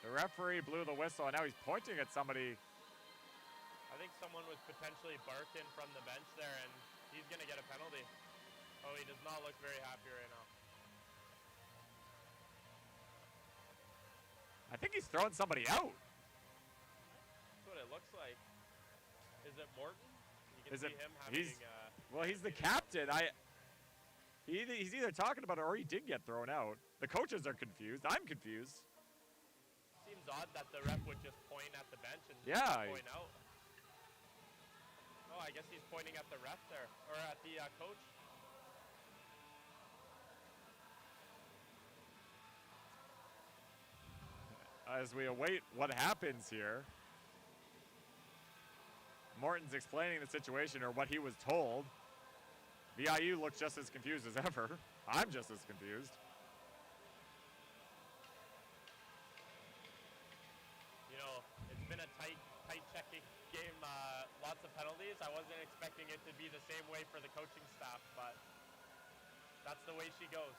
the referee blew the whistle, and now he's pointing at somebody. I think someone was potentially barking from the bench there, and he's going to get a penalty. Oh, he does not look very happy right now. I think he's throwing somebody out. That's what it looks like. Is it Morton? You can Is see it, him having... well, he's the captain. He's either talking about it or he did get thrown out. The coaches are confused. I'm confused. Seems odd that the ref would just point at the bench and point out. Oh, I guess he's pointing at the ref there, or at the coach. As we await what happens here, Morton's explaining the situation, or what he was told. VIU looks just as confused as ever. I'm just as confused. You know, it's been a tight checking game, lots of penalties. I wasn't expecting it to be the same way for the coaching staff, but that's the way she goes.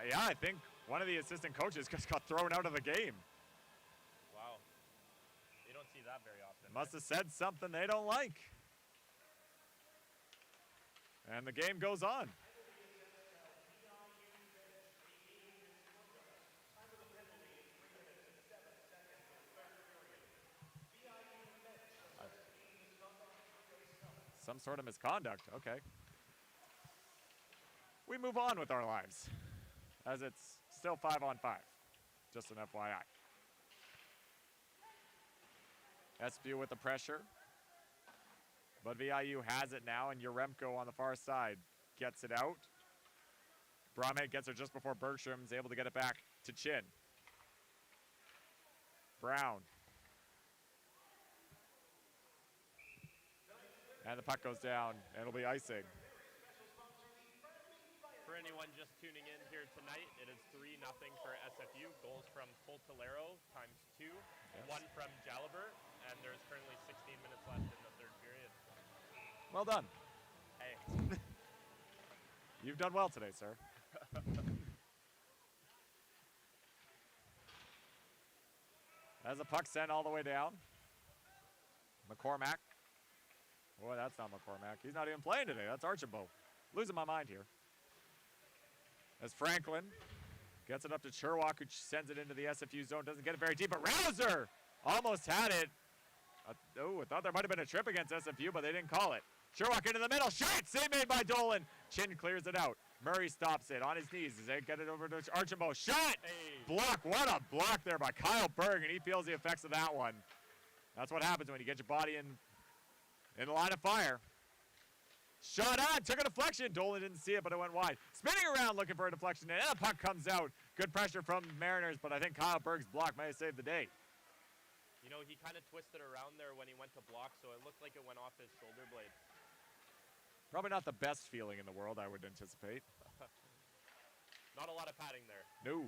Yeah, I think one of the assistant coaches just got thrown out of the game. Wow. You don't see that very often. Must have said something they don't like. And the game goes on. Some sort of misconduct, okay. We move on with our lives, as it's still 5-on-5, just an FYI. SFU with the pressure, but VIU has it now, and Yaremko on the far side gets it out. Brahmet gets it just before Bergstrom's able to get it back to Chin. Brown. And the puck goes down, and it'll be icing. For anyone just tuning in here tonight, it is 3-0 for SFU. Goals from Coltolero ×2, one from Jalabert, and there's currently 16 minutes left in the third period. Well done. Hey. You've done well today, sir. As the puck sent all the way down. McCormack. Boy, that's not McCormack. He's not even playing today. That's Archambault. Losing my mind here. As Franklin gets it up to Sherwock, who sends it into the SFU zone. Doesn't get it very deep, but Rouser almost had it. I thought there might have been a trip against SFU, but they didn't call it. Sherwock into the middle. Shot! Save made by Dolan. Chin clears it out. Murray stops it on his knees. Does they get it over to Archambault? Shot! Hey. Block. What a block there by Kyle Berg, and he feels the effects of that one. That's what happens when you get your body in the line of fire. Shot on, took a deflection. Dolan didn't see it, but it went wide. Spinning around looking for a deflection, and the puck comes out. Good pressure from Mariners, but I think Kyle Berg's block may have saved the day. You know, he kind of twisted around there when he went to block, so it looked like it went off his shoulder blade. Probably not the best feeling in the world, I would anticipate. Not a lot of padding there. No.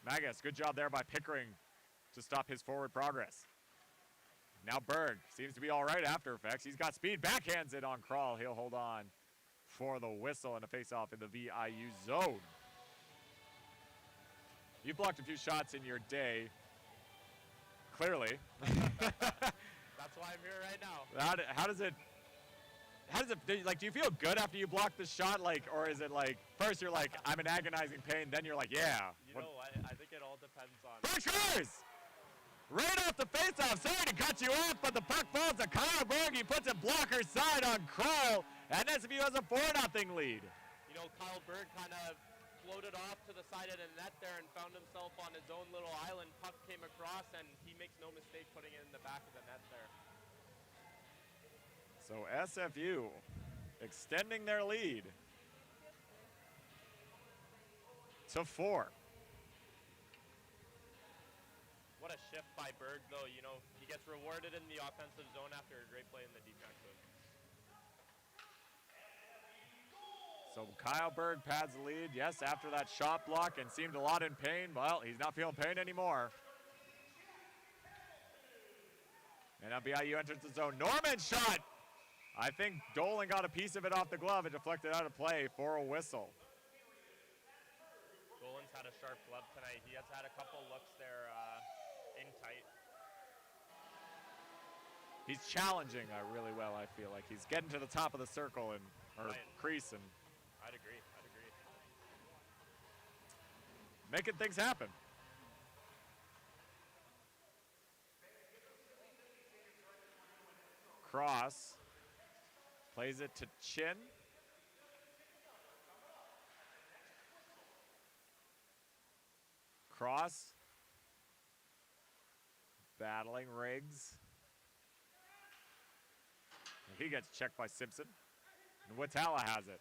Magus, good job there by Pickering to stop his forward progress. Now Berg seems to be all right after effects. He's got speed, backhands it on Crawl. He'll hold on for the whistle and a face-off in the VIU zone. You've blocked a few shots in your day, clearly. That's why I'm here right now. How does it, like, do you feel good after you block the shot, like, or is it like, first you're like, I'm in agonizing pain, then you're like, yeah. You know what, I think it all depends on. Pushers! Right off the face-off, sorry to cut you off, but the puck falls to Kyle Berg. He puts it blocker side on Kroll, and SFU has a 4-0 lead. You know, Kyle Berg kind of floated off to the side of the net there and found himself on his own little island. Puck came across, and he makes no mistake putting it in the back of the net there. So SFU extending their lead to 4. What a shift by Berg, though. You know, he gets rewarded in the offensive zone after a great play in the defensive. So Kyle Berg pads the lead. Yes, after that shot block and seemed a lot in pain. Well, he's not feeling pain anymore. And now BIU enters the zone. Norman shot! I think Dolan got a piece of it off the glove. It deflected out of play for a whistle. Dolan's had a sharp glove tonight. He has had a couple looks there in tight. He's challenging really well, I feel like. He's getting to the top of the circle and or crease and I'd agree. making things happen. Cross plays it to Chin. Cross battling Riggs. He gets checked by Simpson. And Watawa has it.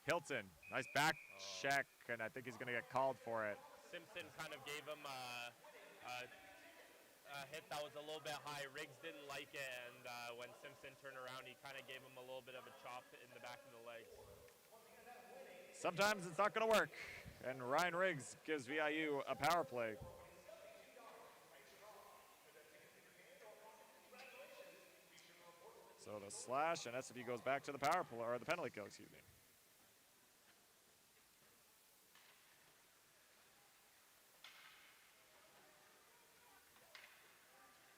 Hilton, nice back check, and I think he's going to get called for it. Simpson kind of gave him a hit that was a little bit high. Riggs didn't like it, and when Simpson turned around, he kind of gave him a little bit of a chop in the back of the legs. Sometimes it's not going to work, and Ryan Riggs gives VIU a power play. So the slash, and SFU goes back to the power play, or the penalty kill, excuse me.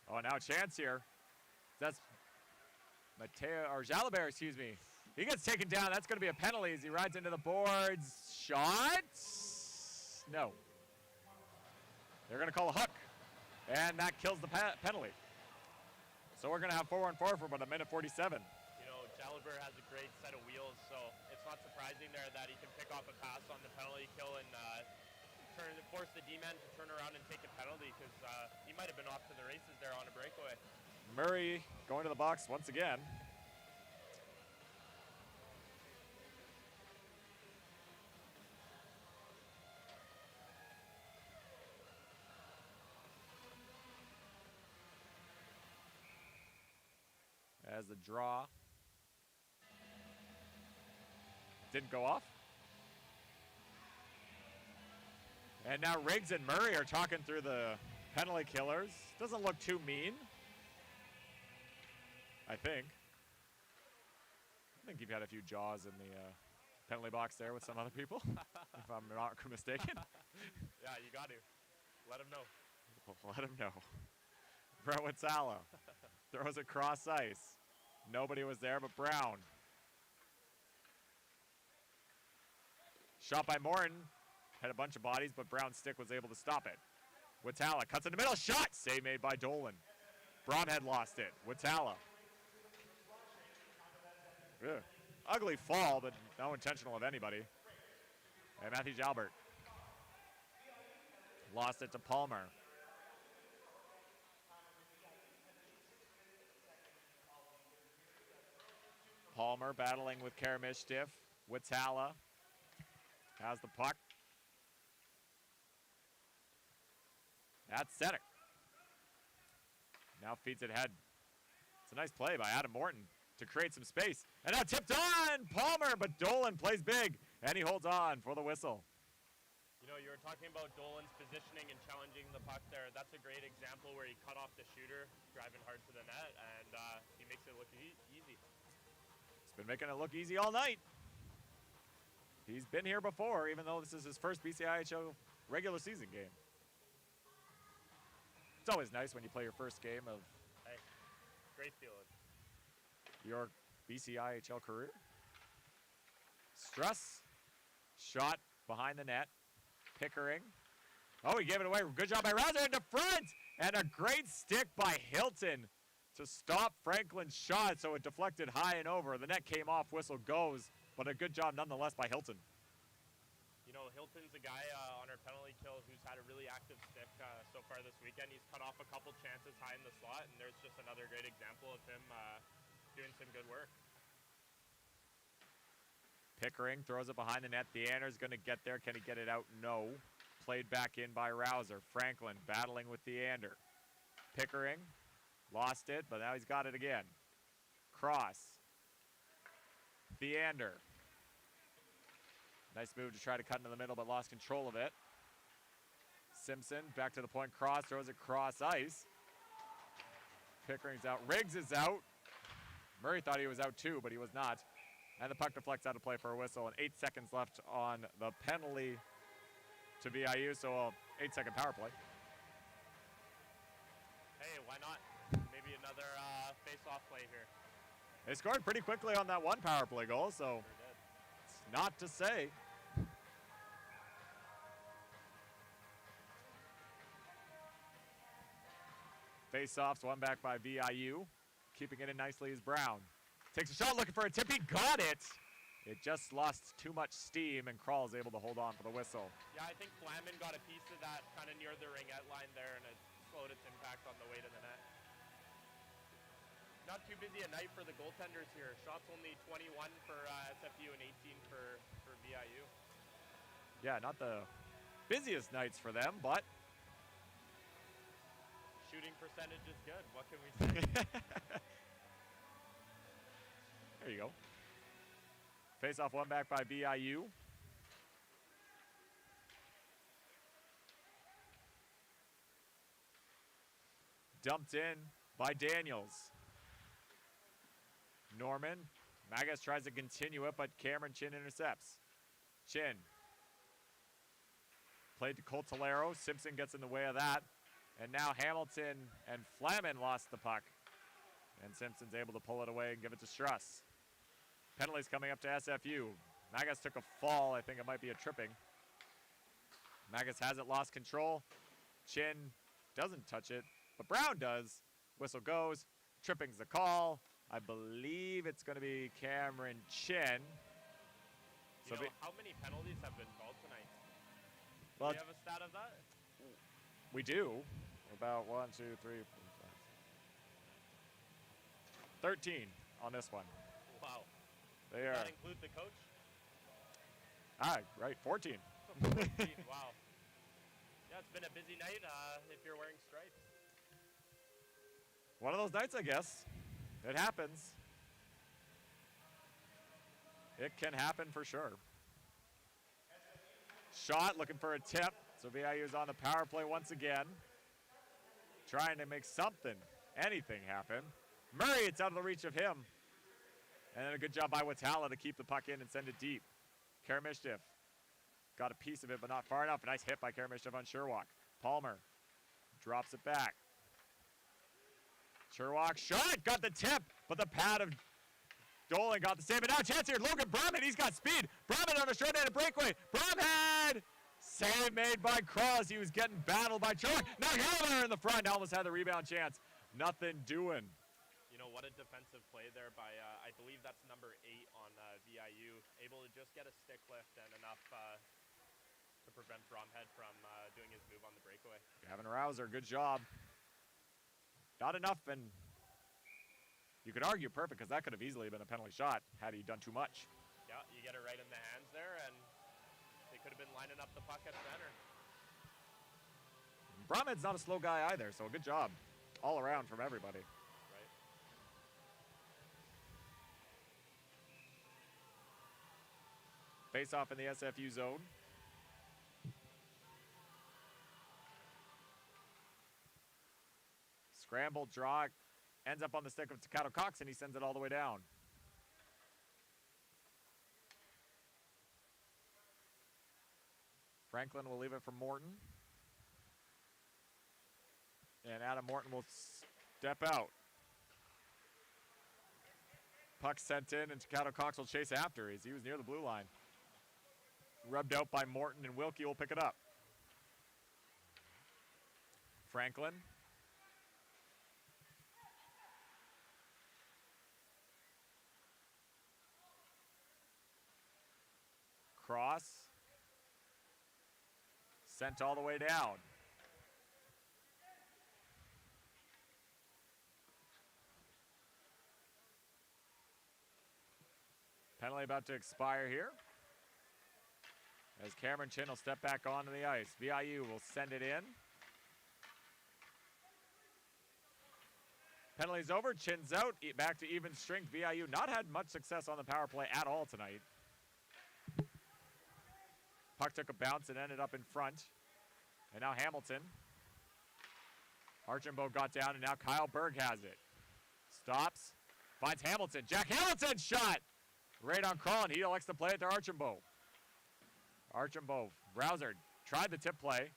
Oh, now a chance here. That's Mateo, or Jalabert, excuse me. He gets taken down. That's going to be a penalty as he rides into the boards. Shot? No. They're going to call a hook, and that kills the penalty. So we're going to have 4-on-4 for about a minute 47. You know, Jalabert has a great set of wheels, so it's not surprising there that he can pick off a pass on the penalty kill and force the D-man to turn around and take a penalty, because he might have been off to the races there on a breakaway. Murray going to the box once again. As the draw didn't go off. And now Riggs and Murray are talking through the penalty killers. Doesn't look too mean, I think. I think you've had a few jaws in the penalty box there with some other people, if I'm not mistaken. Yeah, you got to. Let him know. Let him know. Brett Watsala throws it cross ice. Nobody was there but Brown. Shot by Morton. Had a bunch of bodies, but Brown's stick was able to stop it. Watala cuts in the middle. Shot! Save made by Dolan. Bromhead lost it. Watala. Ugly fall, but no intentional of anybody. And Matthew Jalbert lost it to Palmer. Palmer battling with Karamishtif. Watala has the puck. That's center. Now feeds it ahead. It's a nice play by Adam Morton to create some space. And now tipped on Palmer, but Dolan plays big. And he holds on for the whistle. You know, you were talking about Dolan's positioning and challenging the puck there. That's a great example where he cut off the shooter, driving hard to the net, and he makes it look easy. He's been making it look easy all night. He's been here before, even though this is his first BCIHL regular season game. It's always nice when you play your first game of Great feeling. your BCIHL career. Struss, shot behind the net. Pickering. Oh, he gave it away. Good job by Rouser into front. And a great stick by Hilton to stop Franklin's shot, so it deflected high and over. The net came off, whistle goes, but a good job nonetheless by Hilton. You know, Hilton's a guy on our penalty kill who's had a really active stick so far this weekend. He's cut off a couple chances high in the slot, and there's just another great example of him doing some good work. Pickering throws it behind the net. Theander's going to get there. Can he get it out? No. Played back in by Rouser. Franklin battling with Theander. Pickering lost it, but now he's got it again. Cross. Theander. Nice move to try to cut into the middle, but lost control of it. Simpson back to the point. Cross throws it cross ice. Pickering's out. Riggs is out. Murray thought he was out too, but he was not. And the puck deflects out of play for a whistle, and 8 seconds left on the penalty to VIU, so a 8-second power play. Hey, why not? Maybe another face-off play here. They scored pretty quickly on that one power play goal, so it's not to say. Face-offs, one back by VIU. Keeping it in nicely is Brown. Takes a shot, looking for a tip. He got it. It just lost too much steam, and Krall is able to hold on for the whistle. Yeah, I think Flamin got a piece of that kind of near the ringette line there, and it slowed its impact on the way to the net. Not too busy a night for the goaltenders here. Shots only 21 for SFU and 18 for VIU. Yeah, not the busiest nights for them, but shooting percentage is good. What can we say? There you go. Face-off one back by VIU. Dumped in by Daniels. Norman. Magas tries to continue it, but Cameron Chin intercepts. Chin. Played to Coltolero. Simpson gets in the way of that. And now Hamilton and Flamin lost the puck. And Simpson's able to pull it away and give it to Struss. Penalties coming up to SFU. Magas took a fall. I think it might be a tripping. Magas has it, lost control. Chin doesn't touch it, but Brown does. Whistle goes. Tripping's the call. I believe it's going to be Cameron Chin. You know, how many penalties have been called tonight? Well, do you have a stat of that? We do. About 1, 2, 3, 4, 5. 13 on this one. Wow. They Does are. that include the coach? Right, 14. 14, wow. Yeah, it's been a busy night if you're wearing stripes. One of those nights, I guess. It happens. It can happen for sure. Shot, looking for a tip. So VIU is on the power play once again. Trying to make something, anything happen. Murray, it's out of the reach of him. And then a good job by kʷikʷəန့ to keep the puck in and send it deep. Karamishnev got a piece of it, but not far enough. A nice hit by Karamishnev on Sherwock. Palmer drops it back. Sherwock shot, got the tip, but the pad of Dolan got the save. And now chance here, Logan Brahman, he's got speed. Brahman on a short-handed breakaway. Brahman! Save made by Cross. He was getting battled by Sherwock. Now Helmer in the front, almost had the rebound chance. Nothing doing. You know, what a defensive play there by, I believe that's number 8 on VIU. Able to just get a stick lift and enough to prevent Bromhead from doing his move on the breakaway. Gavin Rouser, good job. Not enough, and you could argue perfect, because that could have easily been a penalty shot had he done too much. Yeah, you get it right in the hands there, and they could have been lining up the puck at center. Bromhead's not a slow guy either, so good job all around from everybody. Right. Face off in the SFU zone. Scramble, draw, ends up on the stick of Takato Cox, and he sends it all the way down. Franklin will leave it for Morton. And Adam Morton will step out. Puck sent in, and Takato Cox will chase after as he was near the blue line. Rubbed out by Morton, and Wilkie will pick it up. Franklin. Cross. Sent all the way down. Penalty about to expire here. As Cameron Chin will step back onto the ice. VIU will send it in. Penalty's over, Chin's out, back to even strength. VIU not had much success on the power play at all tonight. Puck took a bounce and ended up in front. And now Hamilton. Archambault got down, and now Kyle Berg has it. Stops, finds Hamilton. Jack Hamilton shot! Right on Crawlin. He elects to play it to Archambault. Archambault, Rouser tried the tip play.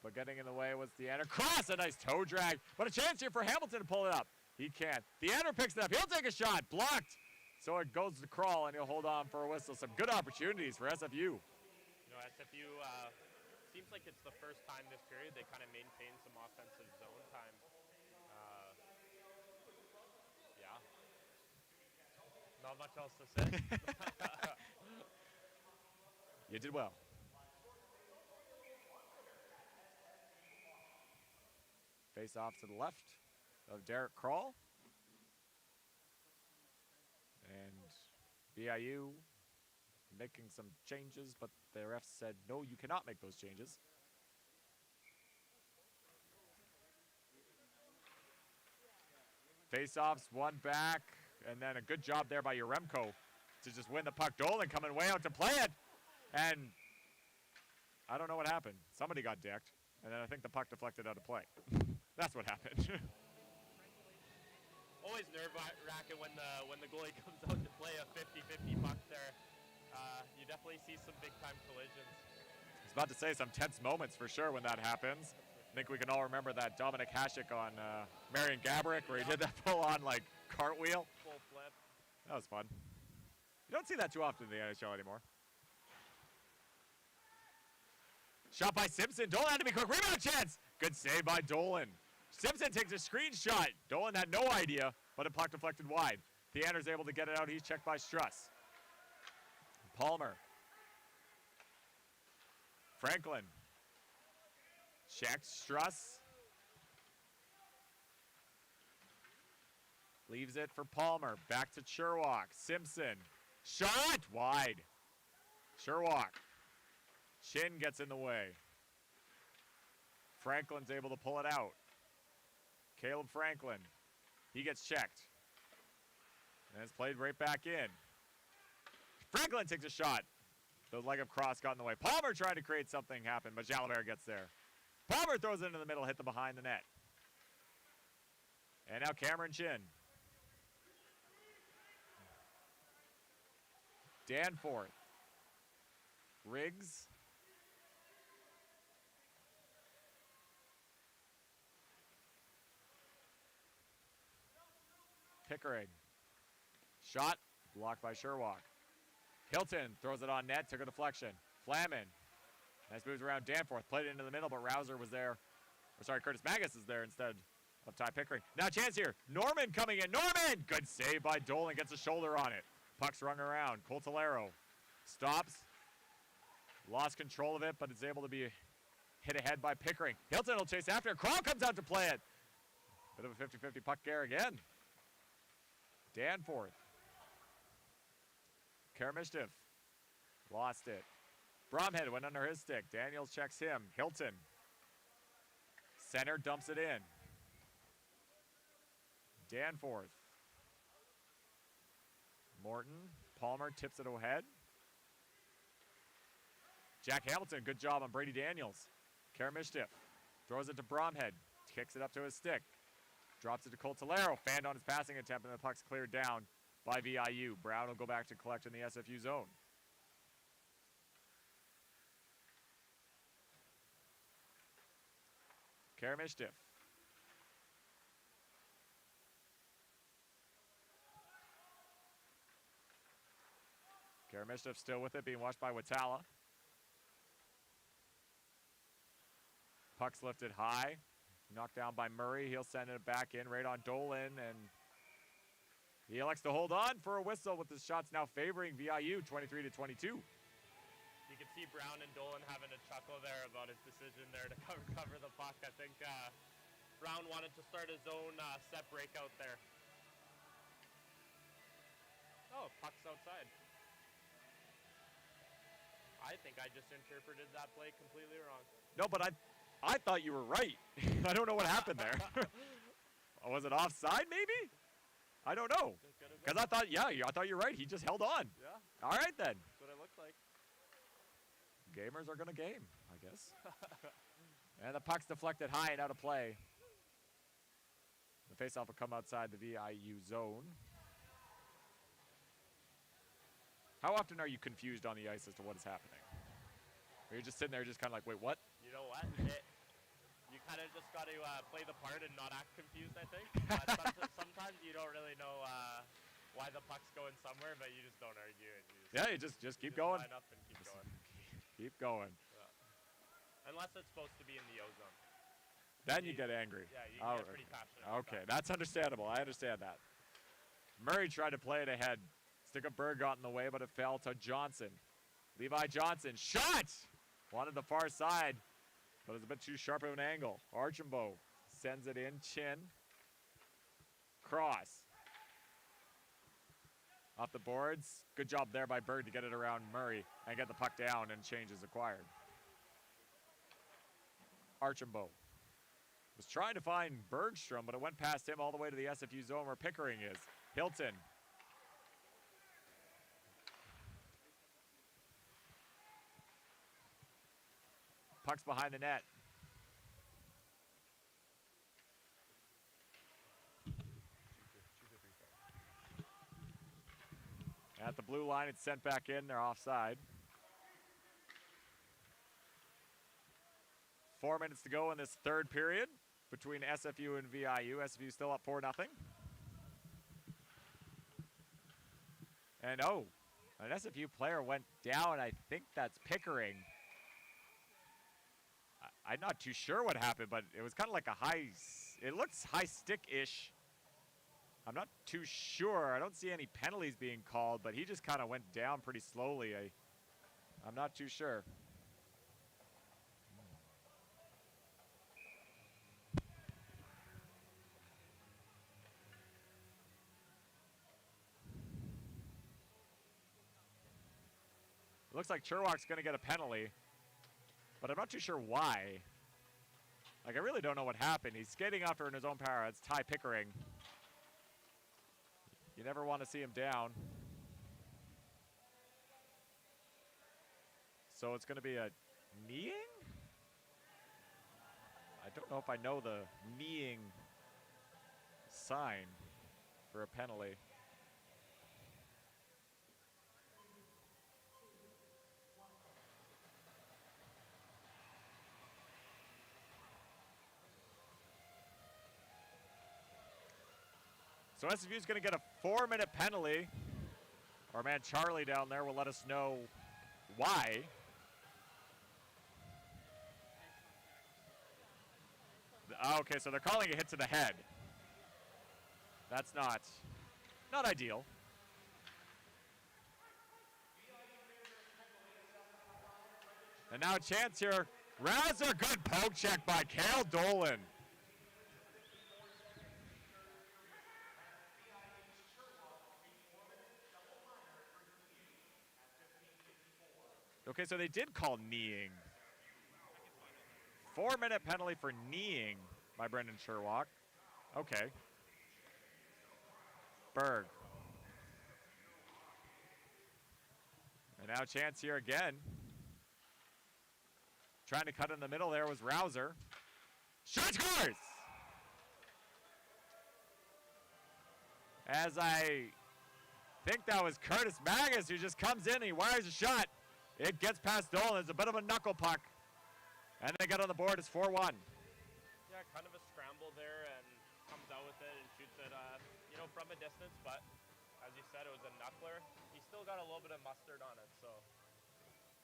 But getting in the way was Theander. Cross, a nice toe drag. But a chance here for Hamilton to pull it up. He can't. Theander picks it up. He'll take a shot. Blocked. So it goes to Crawl, and he'll hold on for a whistle. Some good opportunities for SFU. You know, SFU seems like it's the first time this period they kind of maintain some offensive zone time. Yeah. Not much else to say. You did well. Face off to the left of Derek Crawl. And VIU making some changes, but the ref said, no, you cannot make those changes. Face-offs, one back, and then a good job there by Yaremko to just win the puck. Dolan coming way out to play it, and I don't know what happened. Somebody got decked, and then I think the puck deflected out of play. That's what happened. Always nerve-wracking when the goalie comes out to play a 50-50 puck there. You definitely see some big-time collisions. I was about to say some tense moments for sure when that happens. I think we can all remember that Dominic Hasek on Marion Gaborik where he did that full-on like cartwheel. Full flip. That was fun. You don't see that too often in the NHL anymore. Shot by Simpson. Dolan had to be quick. Rebound chance. Good save by Dolan. Simpson takes a screenshot. Dolan had no idea, but a puck deflected wide. Theander's able to get it out. He's checked by Struss. Palmer. Franklin. Checks Struss. Leaves it for Palmer. Back to Sherwock. Simpson. Shot! Wide. Sherwock. Chin gets in the way. Franklin's able to pull it out. Caleb Franklin. He gets checked. And it's played right back in. Franklin takes a shot. The leg of Cross got in the way. Palmer tried to create something happen, but Jalabert gets there. Palmer throws it into the middle, hit the behind the net. And now Cameron Chin. Danforth. Riggs. Pickering. Shot. Blocked by Sherwock. Hilton throws it on net. Took a deflection. Flamin. Nice moves around Danforth. Played it into the middle, but Rouser was there. Or sorry, Curtis Magus is there instead of Ty Pickering. Now chance here. Norman coming in. Norman! Good save by Dolan. Gets a shoulder on it. Puck's rung around. Coltolero stops. Lost control of it, but is able to be hit ahead by Pickering. Hilton will chase after. Crawl comes out to play it. Bit of a 50-50 puck there again. Danforth. Karamishnev lost it. Bromhead went under his stick. Daniels checks him. Hilton. Center dumps it in. Danforth. Morton. Palmer tips it ahead. Jack Hamilton, good job on Brady Daniels. Karamishtif throws it to Bromhead. Kicks it up to his stick. Drops it to Coltolero. Fanned on his passing attempt, and the puck's cleared down by VIU. Brown will go back to collect in the SFU zone. Karamishtif. Karamishtif still with it, being watched by kʷikʷəḻa. Puck's lifted high. Knocked down by Murray. He'll send it back in right on Dolan, and he elects to hold on for a whistle with the shots now favoring VIU 23-22. You can see Brown and Dolan having a chuckle there about his decision there to cover the puck. I think Brown wanted to start his own set breakout there. Oh, puck's outside. I think I just interpreted that play completely wrong. No, but I thought you were right. I don't know what happened there. Was it offside maybe? I don't know. Because I thought, yeah, I thought you're right. He just held on. Yeah. All right then. That's what it looked like. Gamers are going to game, I guess. And the puck's deflected high and out of play. The faceoff will come outside the VIU zone. How often are you confused on the ice as to what is happening? Or you're just sitting there just kind of like, wait, what? You know what? You kind of just got to play the part and not act confused, I think. But sometimes you don't really know why the puck's going somewhere, but you just don't argue. And You just keep going. Line up and keep going. Keep going. Yeah. Unless it's supposed to be in the ozone. Then you get angry. Yeah, you get pretty passionate. Okay, that's understandable. I understand that. Murray tried to play it ahead. Stick of Berg got in the way, but it fell to Johnson. Levi Johnson, shot! Wanted the far side, but it's a bit too sharp of an angle. Archambault sends it in, chin. Cross. Off the boards. Good job there by Berg to get it around Murray and get the puck down, and change is acquired. Archambault was trying to find Bergstrom, but it went past him all the way to the SFU zone where Pickering is. Hilton. Puck's behind the net. At the blue line, it's sent back in. They're offside. 4 minutes to go in this third period between SFU and VIU. SFU still up 4-0. And an SFU player went down. I think that's Pickering. I'm not too sure what happened, but it was kind of like it looks high stick-ish. I'm not too sure. I don't see any penalties being called, but he just kind of went down pretty slowly. I'm not too sure. It looks like Cherwak's going to get a penalty, but I'm not too sure why. Like, I really don't know what happened. He's skating after in his own power. It's Ty Pickering. You never want to see him down. So it's going to be a kneeing? I don't know if I know the kneeing sign for a penalty. So SFU is going to get a 4-minute penalty. Our man Charlie down there will let us know why. Okay, so they're calling a hit to the head. That's not ideal. And now a chance here. Razor, good poke check by Cale Dolan. Okay, so they did call kneeing. 4-minute penalty for kneeing by Brendan Sherlock. Okay. Berg. And now chance here again. Trying to cut in the middle there was Rouser. Shot scores! As I think that was Curtis Magus who just comes in and he wires a shot. It gets past Dolan. It's a bit of a knuckle puck. And they get on the board. It's 4-1. Yeah, kind of a scramble there and comes out with it and shoots it, you know, from a distance. But as you said, it was a knuckler. He still got a little bit of mustard on it. So,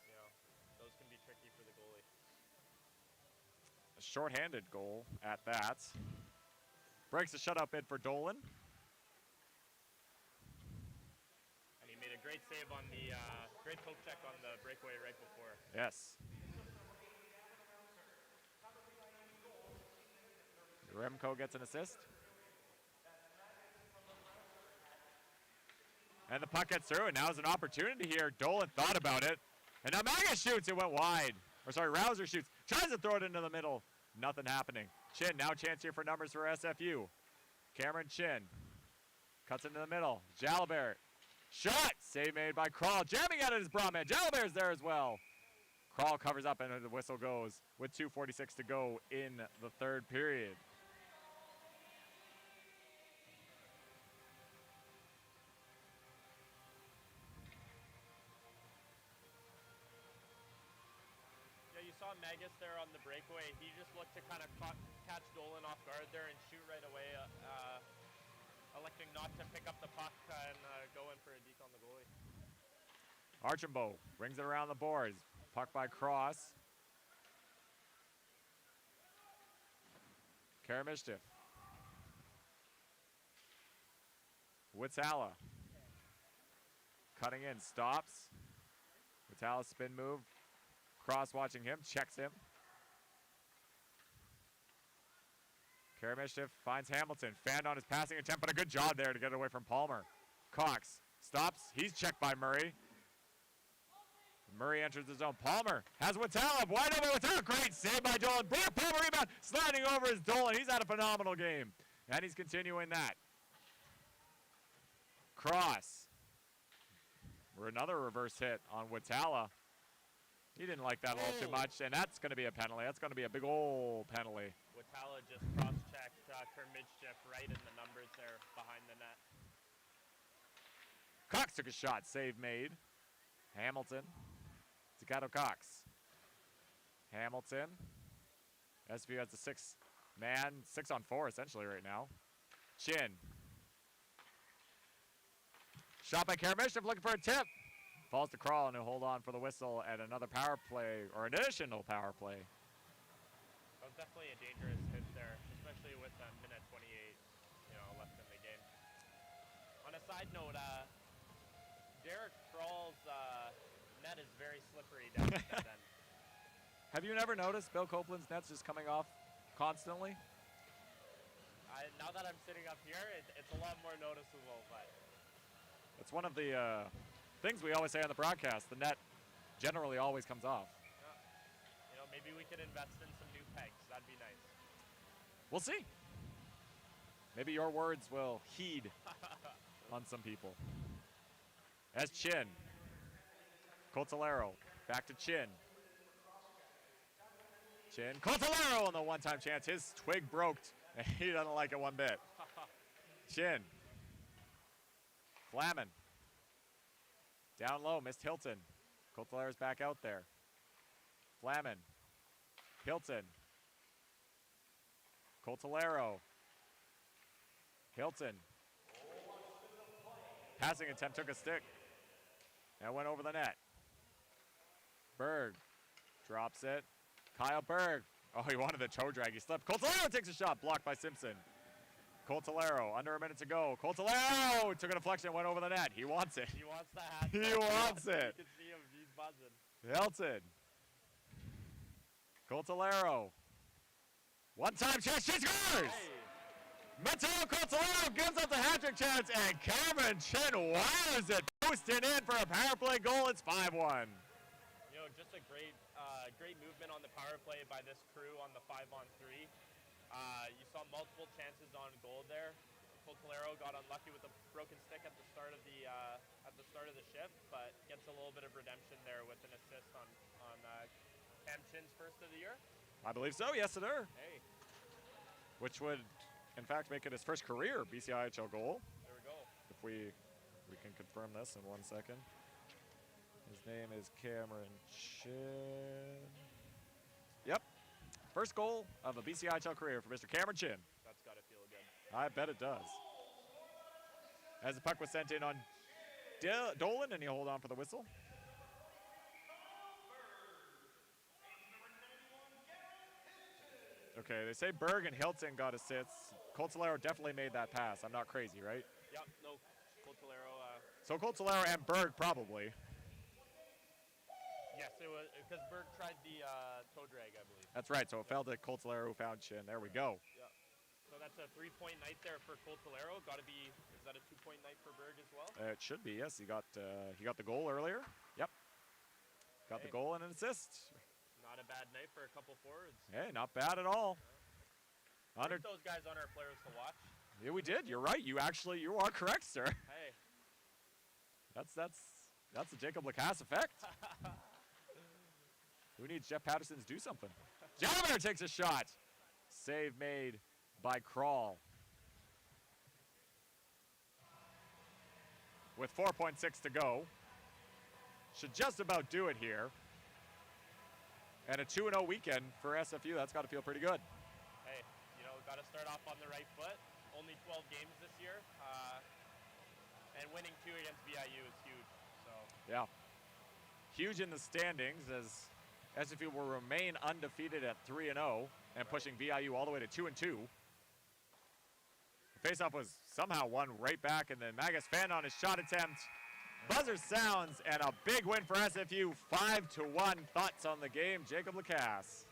you know, those can be tricky for the goalie. A shorthanded goal at that. Breaks the shutout bid for Dolan. And he made a great save on the, great poke check on the breakaway right before. Yes. Remco gets an assist. And the puck gets through, and now is an opportunity here. Dolan thought about it. And now Magus shoots, it went wide. Or sorry, Rouser shoots, tries to throw it into the middle. Nothing happening. Chin, now chance here for numbers for SFU. Cameron Chin. Cuts into the middle. Jalabert. Shot! Save made by Krawl. Jamming at it is Brahman. Jalabert's there as well. Krawl covers up and the whistle goes with 2:46 to go in the third period. Magus there on the breakaway. He just looked to kind of catch Dolan off guard there and shoot right away, electing not to pick up the puck and go in for a deke on the goalie. Archambault brings it around the boards. Puck by Cross. Karamishtif. Kʷikkəန့ła. Cutting in, stops. Kʷikkəန့ła spin move. Cross watching him, checks him. Karamishtif finds Hamilton. Fanned on his passing attempt, but a good job there to get away from Palmer. Cox stops. He's checked by Murray. Murray enters the zone. Palmer has Kʷikkəန့ła. Wide open Kʷikkəန့ła. Great save by Dolan. Palmer rebound. Sliding over is Dolan. He's had a phenomenal game. And he's continuing that. Cross. Another reverse hit on Kʷikkəန့ła. He didn't like that a little too much, and that's going to be a penalty. That's going to be a big old penalty. Kʷikkəန့ła just cross-checked Kermidchip right in the numbers there behind the net. Cox took a shot. Save made. Hamilton. Takato Cox. Hamilton. SFU has the 6-man, 6-on-4 essentially right now. Chin. Shot by Karamishtif looking for a tip. Falls to Krawl and he'll hold on for the whistle at another power play, or an additional power play. That was definitely a dangerous hit there, especially with a minute 28, left in the game. On a side note, Derek Krawl's net is very slippery down at that end. Have you never noticed Bill Copeland's net's just coming off constantly? Now that I'm sitting up here, it's a lot more noticeable, but. It's one of the things we always say on the broadcast. The net generally always comes off. Yeah. Maybe we could invest in some new pegs. That'd be nice. We'll see. Maybe your words will heed on some people. As Chin. Kōtularo. Back to Chin. Chin. Kōtularo on the one-time chance. His twig broke, and he doesn't like it one bit. Chin. Flamin. Down low, missed Hilton. Kōtularo's back out there. Flamin. Hilton. Kōtularo. Hilton. Passing attempt took a stick. And went over the net. Berg drops it. Kyle Berg. Oh, he wanted the toe drag. He slipped. Kōtularo takes a shot. Blocked by Simpson. Kōtularo, under a minute to go. Kōtularo took a deflection, went over the net. He wants it. He wants the hat. He wants it. You can see him, he's buzzing. Hilton. Kōtularo. One-time chance, she scores! Hey. Matteo Kōtularo gives up the hat-trick chance, and Cameron Chin wires it. Posting in for a power play goal, it's 5-1. Just a great movement on the power play by this crew on the 5-on-3. You saw multiple chances on goal there. Coltolero got unlucky with a broken stick at the start of the shift, but gets a little bit of redemption there with an assist on Cam Chin's first of the year. I believe so, yes sir. Hey. Which would, in fact, make it his first career BCIHL goal. There we go. If we can confirm this in 1 second. His name is Cameron Chin. Yep. First goal of a BCIHL career for Mr. Cameron Chin. That's got to feel good. I bet it does. As the puck was sent in on Dolan, and he'll hold on for the whistle. Okay, they say Berg and Hilton got assists. Coltolero definitely made that pass. I'm not crazy, right? Yep, no, Coltolero. So Coltolero and Berg probably. Yes, it was because Berg tried the toe drag, I believe. That's right, so it fell to Coltolero who found Chin. There we go. Yeah. So that's a 3-point night there for Coltolero. Got to be, is that a 2-point night for Berg as well? It should be, yes. He got the goal earlier. Yep. Got the goal and an assist. Not a bad night for a couple forwards. Hey, not bad at all. Put those guys on our players to watch. Yeah, we did. You're right. You are correct, sir. Hey. That's the Jacob Lacasse effect. Who needs Jeff Patterson to do something? Joviner takes a shot. Save made by Crawl. With 4.6 to go. Should just about do it here. And a 2-0 weekend for SFU. That's got to feel pretty good. Hey, got to start off on the right foot. Only 12 games this year. And winning 2 against VIU is huge. So. Yeah. Huge in the standings as SFU will remain undefeated at 3-0 and pushing VIU all the way to 2-2. The faceoff was somehow won right back, and then Magus Fan on his shot attempt. Buzzer sounds, and a big win for SFU, 5-1. Thoughts on the game, Jacob Lacasse?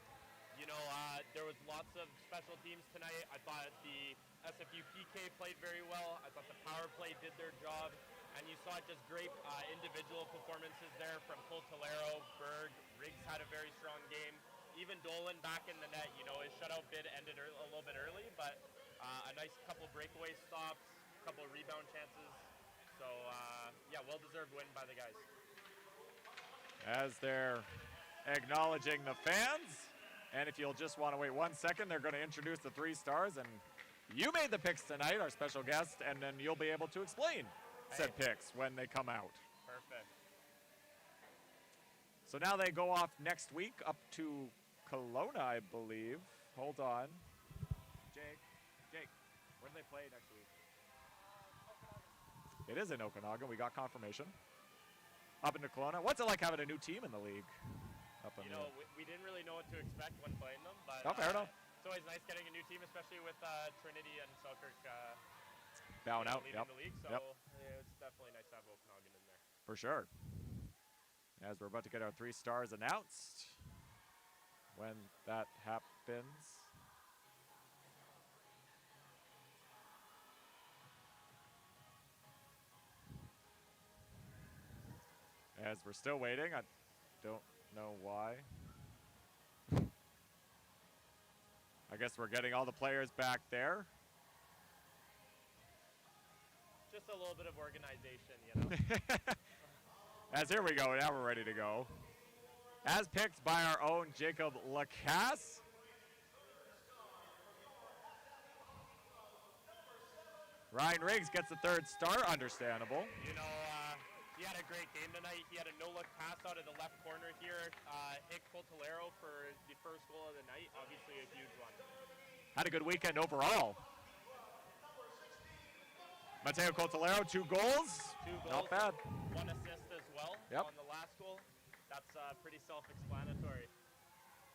There was lots of special teams tonight. I thought the SFU PK played very well. I thought the power play did their job. And you saw just great individual performances there from Coltolero, Berg. Riggs had a very strong game. Even Dolan back in the net. His shutout bid ended a little bit early, but a nice couple breakaway stops, a couple of rebound chances. So, yeah, well-deserved win by the guys. As they're acknowledging the fans, and if you'll just want to wait 1 second, they're going to introduce the 3 stars, and you made the picks tonight, our special guest, and then you'll be able to explain said picks when they come out. Perfect. So now they go off next week up to Kelowna, I believe. Hold on. Jake, where do they play next week? It is in Okanagan. We got confirmation. Up into Kelowna. What's it like having a new team in the league? We didn't really know what to expect when playing them, but fair enough. It's always nice getting a new team, especially with Trinity and Selkirk bowing out. leading the league. So yeah, it's definitely nice to have Okanagan in there. For sure. As we're about to get our 3 stars announced, when that happens. As we're still waiting, I don't know why. I guess we're getting all the players back there. Just a little bit of organization, As here we go, now we're ready to go. As picked by our own Jacob Lacasse. Ryan Riggs gets the 3rd star, understandable. He had a great game tonight. He had a no-look pass out of the left corner here. Hit Coltolero for the first goal of the night. Obviously a huge one. Had a good weekend overall. Mateo Coltolero, 2 goals. 2 goals. Not bad. 1 assist as well on the last goal. That's pretty self-explanatory.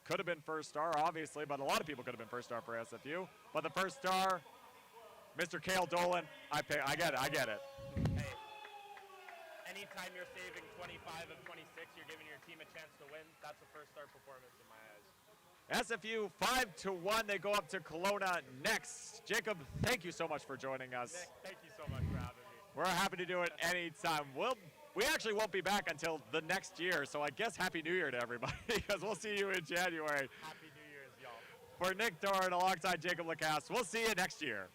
Could have been 1st star, obviously, but a lot of people could have been 1st star for SFU. But the 1st star, Mr. Cale Dolan, I get it. Hey, anytime you're saving 25 of 26, you're giving your team a chance to win. That's a 1st star performance in my eyes. SFU 5-1. They go up to Kelowna next. Jacob, thank you so much for joining us. Nick, thank you so much for having me. We're happy to do it anytime. We actually won't be back until the next year, so I guess Happy New Year to everybody, because we'll see you in January. Happy New Year's, y'all. For Nick Doran alongside Jacob Lacasse, we'll see you next year.